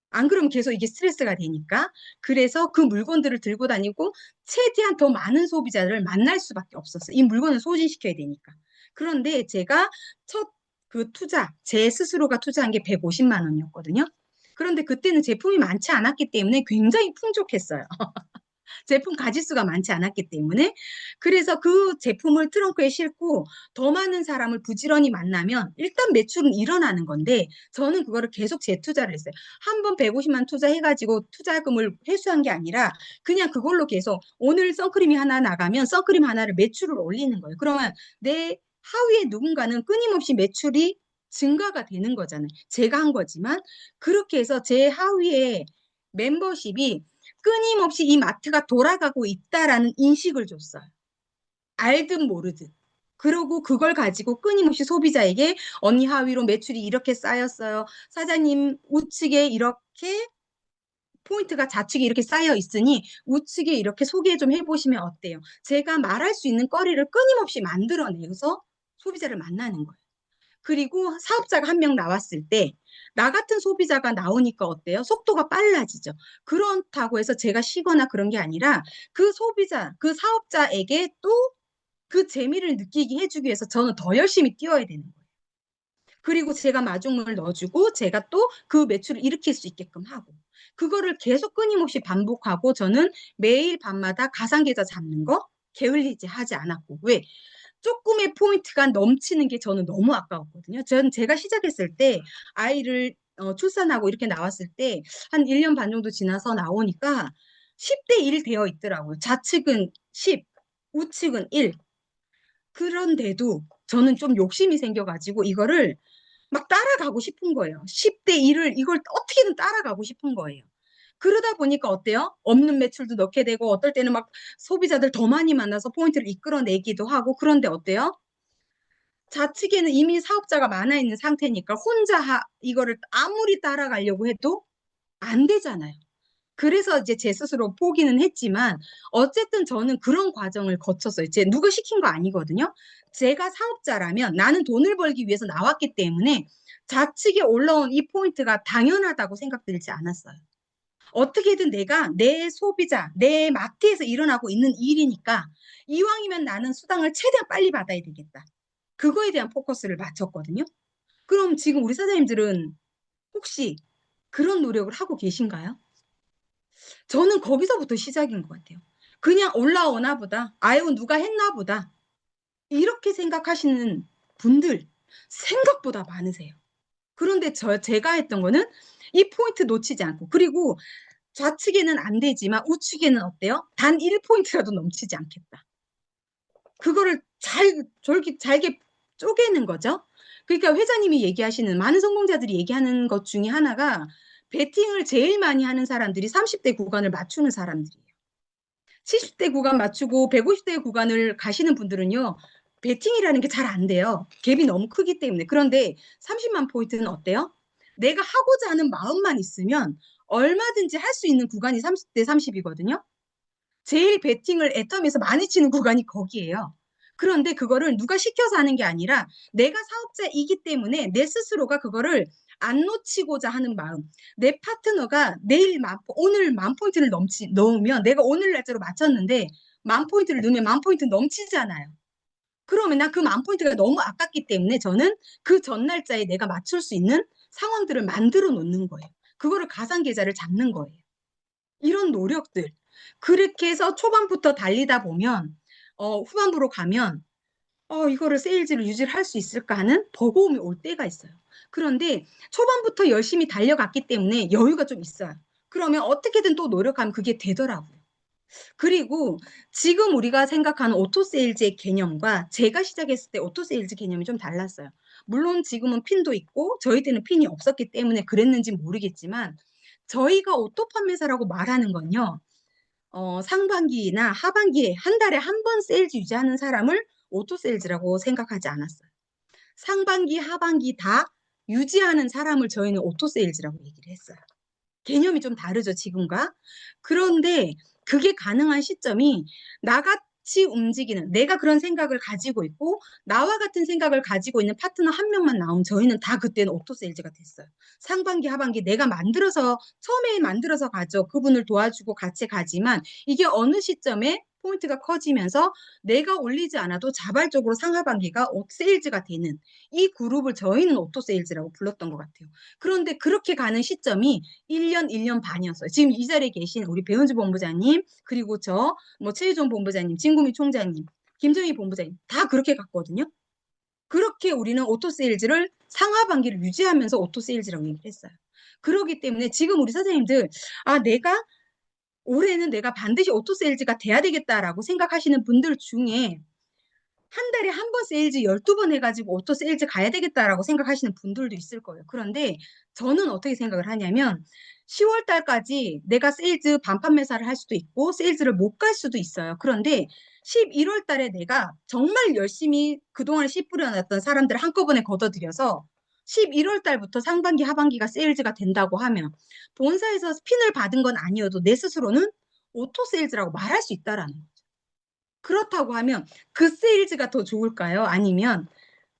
안 그러면 계속 이게 스트레스가 되니까. 그래서 그 물건들을 들고 다니고 최대한 더 많은 소비자를 만날 수밖에 없었어요. 이 물건을 소진시켜야 되니까. 그런데 제가 첫 그 제 스스로가 투자한 게 150만 원이었거든요. 그런데 그때는 제품이 많지 않았기 때문에 굉장히 풍족했어요. 제품 가짓수가 많지 않았기 때문에. 그래서 그 제품을 트렁크에 싣고 더 많은 사람을 부지런히 만나면 일단 매출은 일어나는 건데 저는 그거를 계속 재투자를 했어요. 한 번 150만 투자해 가지고 투자금을 회수한 게 아니라 그냥 그걸로 계속 오늘 선크림이 하나 나가면 선크림 하나를 매출을 올리는 거예요. 그러면 내 하위에 누군가는 끊임없이 매출이 증가가 되는 거잖아요. 제가 한 거지만 그렇게 해서 제 하위에 멤버십이 끊임없이 이 마트가 돌아가고 있다라는 인식을 줬어요. 알듯 모르듯. 그러고 그걸 가지고 끊임없이 소비자에게 언니 하위로 매출이 이렇게 쌓였어요. 사장님 우측에 이렇게 포인트가 좌측에 이렇게 쌓여 있으니 우측에 이렇게 소개 좀 해보시면 어때요? 제가 말할 수 있는 거리를 끊임없이 만들어내서 소비자를 만나는 거예요. 그리고 사업자가 한 명 나왔을 때 나 같은 소비자가 나오니까 어때요? 속도가 빨라지죠. 그렇다고 해서 제가 쉬거나 그런 게 아니라 그 소비자, 그 사업자에게 또 그 재미를 느끼게 해주기 위해서 저는 더 열심히 뛰어야 되는 거예요. 그리고 제가 마중물 넣어주고 제가 또 그 매출을 일으킬 수 있게끔 하고 그거를 계속 끊임없이 반복하고 저는 매일 밤마다 가상계좌 잡는 거 게을리지 하지 않았고 왜? 조금의 포인트가 넘치는 게 저는 너무 아까웠거든요. 전 제가 시작했을 때 아이를 출산하고 이렇게 나왔을 때 한 1년 반 정도 지나서 나오니까 10대 1 되어 있더라고요. 좌측은 10, 우측은 1. 그런데도 저는 좀 욕심이 생겨가지고 이거를 막 따라가고 싶은 거예요. 10대 1을 이걸 어떻게든 따라가고 싶은 거예요. 그러다 보니까 어때요? 없는 매출도 넣게 되고 어떨 때는 막 소비자들 더 많이 만나서 포인트를 이끌어내기도 하고 그런데 어때요? 좌측에는 이미 사업자가 많아 있는 상태니까 혼자 이거를 아무리 따라가려고 해도 안 되잖아요. 그래서 이제 제 스스로 포기는 했지만 어쨌든 저는 그런 과정을 거쳤어요. 제 누가 시킨 거 아니거든요. 제가 사업자라면 나는 돈을 벌기 위해서 나왔기 때문에 좌측에 올라온 이 포인트가 당연하다고 생각들지 않았어요. 어떻게든 내가 내 소비자, 내 마트에서 일어나고 있는 일이니까 이왕이면 나는 수당을 최대한 빨리 받아야 되겠다. 그거에 대한 포커스를 맞췄거든요. 그럼 지금 우리 사장님들은 혹시 그런 노력을 하고 계신가요? 저는 거기서부터 시작인 것 같아요. 그냥 올라오나 보다. 아유, 누가 했나 보다. 이렇게 생각하시는 분들 생각보다 많으세요. 그런데 제가 했던 거는 이 포인트 놓치지 않고 그리고 좌측에는 안 되지만 우측에는 어때요? 단 1포인트라도 넘치지 않겠다. 그거를 잘게 쪼개는 거죠. 그러니까 회장님이 얘기하시는 많은 성공자들이 얘기하는 것 중에 하나가 베팅을 제일 많이 하는 사람들이 30대 구간을 맞추는 사람들이에요. 70대 구간 맞추고 150대 구간을 가시는 분들은요. 베팅이라는 게 잘 안 돼요. 갭이 너무 크기 때문에. 그런데 30만 포인트는 어때요? 내가 하고자 하는 마음만 있으면 얼마든지 할 수 있는 구간이 30대 30이거든요. 제일 베팅을 애텀에서 많이 치는 구간이 거기예요. 그런데 그거를 누가 시켜서 하는 게 아니라 내가 사업자이기 때문에 내 스스로가 그거를 안 놓치고자 하는 마음. 내 파트너가 오늘 만 포인트를 넣으면 내가 오늘 날짜로 맞췄는데 만 포인트를 넣으면 만 포인트 넘치잖아요. 그러면 난 그 만 포인트가 너무 아깝기 때문에 저는 그 전 날짜에 내가 맞출 수 있는 상황들을 만들어 놓는 거예요. 그거를 가상계좌를 잡는 거예요. 이런 노력들. 그렇게 해서 초반부터 달리다 보면 후반부로 가면 이거를 세일즈를 유지를 할 수 있을까 하는 버거움이 올 때가 있어요. 그런데 초반부터 열심히 달려갔기 때문에 여유가 좀 있어요. 그러면 어떻게든 또 노력하면 그게 되더라고요. 그리고 지금 우리가 생각하는 오토세일즈의 개념과 제가 시작했을 때 오토세일즈 개념이 좀 달랐어요. 물론 지금은 핀도 있고 저희 때는 핀이 없었기 때문에 그랬는지 모르겠지만 저희가 오토 판매사라고 말하는 건요. 상반기나 하반기에 한 달에 한 번 세일즈 유지하는 사람을 오토세일즈라고 생각하지 않았어요. 상반기, 하반기 다 유지하는 사람을 저희는 오토세일즈라고 얘기를 했어요. 개념이 좀 다르죠, 지금과. 그런데 그게 가능한 시점이 나같이 움직이는, 내가 그런 생각을 가지고 있고, 나와 같은 생각을 가지고 있는 파트너 한 명만 나오면 저희는 다 그때는 오토세일즈가 됐어요. 상반기, 하반기 내가 처음에 만들어서 가죠. 그분을 도와주고 같이 가지만, 이게 어느 시점에 포인트가 커지면서 내가 올리지 않아도 자발적으로 상하반기가 세일즈가 되는 이 그룹을 저희는 오토 세일즈라고 불렀던 것 같아요. 그런데 그렇게 가는 시점이 1년, 1년 반이었어요. 지금 이 자리에 계신 우리 배은주 본부장님, 그리고 저, 뭐 최유정 본부장님, 진구미 총장님, 김정희 본부장님 다 그렇게 갔거든요. 그렇게 우리는 오토 세일즈를 상하반기를 유지하면서 오토 세일즈라고 얘기를 했어요. 그렇기 때문에 지금 우리 사장님들, 아, 올해는 내가 반드시 오토 세일즈가 돼야 되겠다라고 생각하시는 분들 중에 한 달에 한 번 세일즈 12번 해가지고 오토 세일즈 가야 되겠다라고 생각하시는 분들도 있을 거예요. 그런데 저는 어떻게 생각을 하냐면 10월 달까지 내가 세일즈 반판 매사를 할 수도 있고 세일즈를 못 갈 수도 있어요. 그런데 11월 달에 내가 정말 열심히 그동안 씨 뿌려놨던 사람들을 한꺼번에 걷어들여서 11월 달부터 상반기, 하반기가 세일즈가 된다고 하면 본사에서 스핀을 받은 건 아니어도 내 스스로는 오토 세일즈라고 말할 수 있다라는 거죠. 그렇다고 하면 그 세일즈가 더 좋을까요? 아니면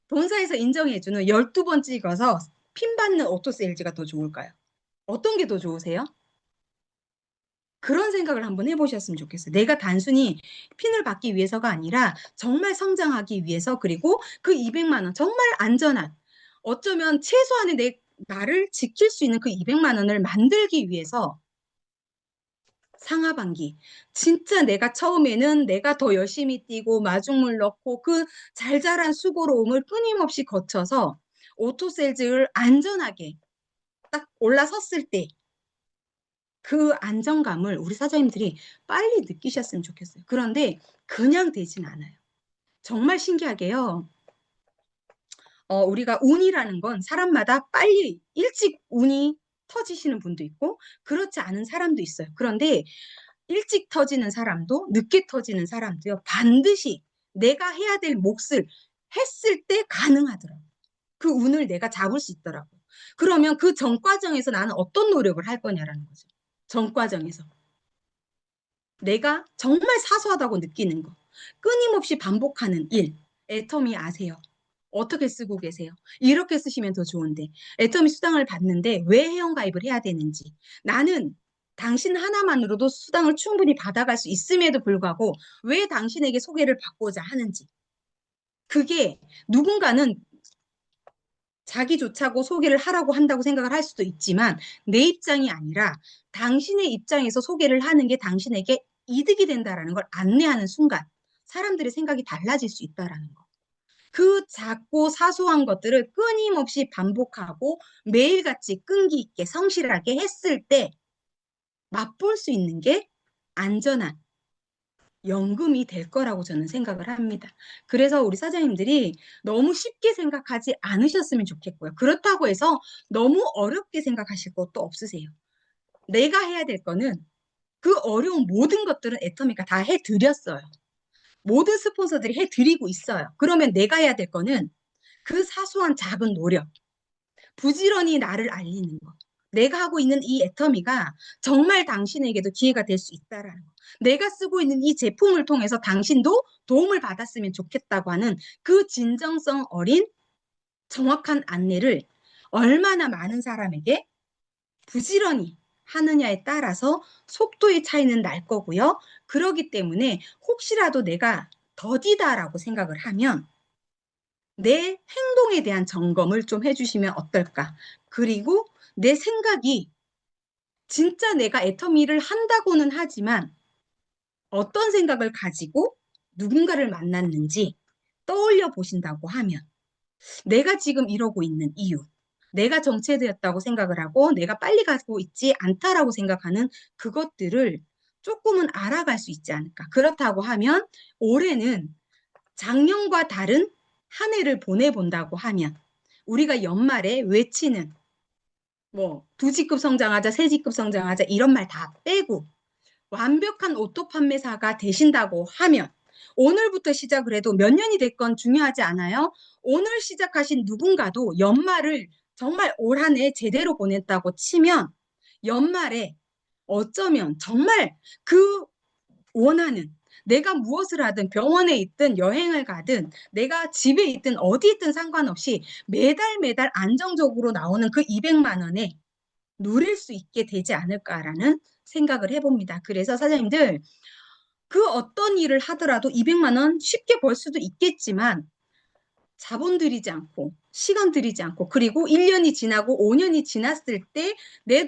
본사에서 인정해주는 12번 찍어서 핀 받는 오토 세일즈가 더 좋을까요? 어떤 게 더 좋으세요? 그런 생각을 한번 해보셨으면 좋겠어요. 내가 단순히 핀을 받기 위해서가 아니라 정말 성장하기 위해서 그리고 그 200만 원 정말 안전한 어쩌면 최소한의 나를 지킬 수 있는 그 200만 원을 만들기 위해서 상하반기 진짜 내가 처음에는 내가 더 열심히 뛰고 마중물 넣고 그 잘잘한 수고로움을 끊임없이 거쳐서 오토세일즈를 안전하게 딱 올라섰을 때 그 안정감을 우리 사장님들이 빨리 느끼셨으면 좋겠어요. 그런데 그냥 되진 않아요. 정말 신기하게요. 우리가 운이라는 건 사람마다 빨리 일찍 운이 터지시는 분도 있고 그렇지 않은 사람도 있어요. 그런데 일찍 터지는 사람도 늦게 터지는 사람도요. 반드시 내가 해야 될 몫을 했을 때 가능하더라고요. 그 운을 내가 잡을 수 있더라고요. 그러면 그 전 과정에서 나는 어떤 노력을 할 거냐라는 거죠. 전 과정에서. 내가 정말 사소하다고 느끼는 거. 끊임없이 반복하는 일. 애터미 아세요? 어떻게 쓰고 계세요? 이렇게 쓰시면 더 좋은데. 애터미 수당을 받는데 왜 회원가입을 해야 되는지. 나는 당신 하나만으로도 수당을 충분히 받아갈 수 있음에도 불구하고 왜 당신에게 소개를 받고자 하는지. 그게 누군가는 자기조차고 소개를 하라고 한다고 생각을 할 수도 있지만 내 입장이 아니라 당신의 입장에서 소개를 하는 게 당신에게 이득이 된다라는 걸 안내하는 순간 사람들의 생각이 달라질 수 있다라는 거. 그 작고 사소한 것들을 끊임없이 반복하고 매일같이 끈기 있게 성실하게 했을 때 맛볼 수 있는 게 안전한 연금이 될 거라고 저는 생각을 합니다. 그래서 우리 사장님들이 너무 쉽게 생각하지 않으셨으면 좋겠고요. 그렇다고 해서 너무 어렵게 생각하실 것도 없으세요. 내가 해야 될 거는 그 어려운 모든 것들은 애터미가 다 해드렸어요. 모든 스폰서들이 해드리고 있어요. 그러면 내가 해야 될 거는 그 사소한 작은 노력, 부지런히 나를 알리는 거. 내가 하고 있는 이 애터미가 정말 당신에게도 기회가 될 수 있다라는 거. 내가 쓰고 있는 이 제품을 통해서 당신도 도움을 받았으면 좋겠다고 하는 그 진정성 어린 정확한 안내를 얼마나 많은 사람에게 부지런히 하느냐에 따라서 속도의 차이는 날 거고요. 그러기 때문에 혹시라도 내가 더디다라고 생각을 하면 내 행동에 대한 점검을 좀 해주시면 어떨까? 그리고 내 생각이 진짜 내가 애터미를 한다고는 하지만 어떤 생각을 가지고 누군가를 만났는지 떠올려 보신다고 하면 내가 지금 이러고 있는 이유, 내가 정체되었다고 생각을 하고 내가 빨리 가고 있지 않다라고 생각하는 그것들을 조금은 알아갈 수 있지 않을까. 그렇다고 하면 올해는 작년과 다른 한 해를 보내본다고 하면 우리가 연말에 외치는 뭐 2직급 성장하자, 3직급 성장하자 이런 말 다 빼고 완벽한 오토 판매사가 되신다고 하면 오늘부터 시작을 해도 몇 년이 됐건 중요하지 않아요. 오늘 시작하신 누군가도 연말을 정말 올 한 해 제대로 보냈다고 치면 연말에 어쩌면 정말 그 원하는 내가 무엇을 하든 병원에 있든 여행을 가든 내가 집에 있든 어디 있든 상관없이 매달 매달 안정적으로 나오는 그 200만 원에 누릴 수 있게 되지 않을까라는 생각을 해봅니다. 그래서 사장님들 그 어떤 일을 하더라도 200만 원 쉽게 벌 수도 있겠지만 자본 들이지 않고 시간 들이지 않고 그리고 1년이 지나고 5년이 지났을 때 내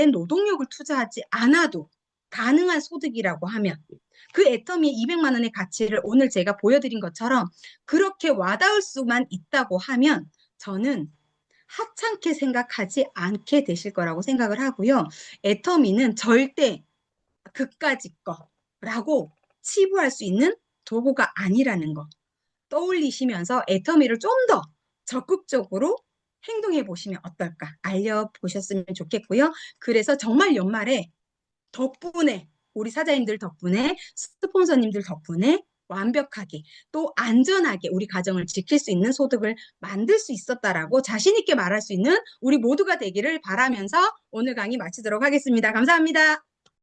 노동력을 투자하지 않아도 가능한 소득이라고 하면 그 애터미의 200만 원의 가치를 오늘 제가 보여드린 것처럼 그렇게 와닿을 수만 있다고 하면 저는 하찮게 생각하지 않게 되실 거라고 생각을 하고요. 애터미는 절대 그까짓 거라고 치부할 수 있는 도구가 아니라는 거 떠올리시면서 애터미를 좀 더 적극적으로 행동해 보시면 어떨까 알려보셨으면 좋겠고요. 그래서 정말 연말에 덕분에 우리 사장님들 덕분에 스폰서님들 덕분에 완벽하게 또 안전하게 우리 가정을 지킬 수 있는 소득을 만들 수 있었다라고 자신 있게 말할 수 있는 우리 모두가 되기를 바라면서 오늘 강의 마치도록 하겠습니다. 감사합니다.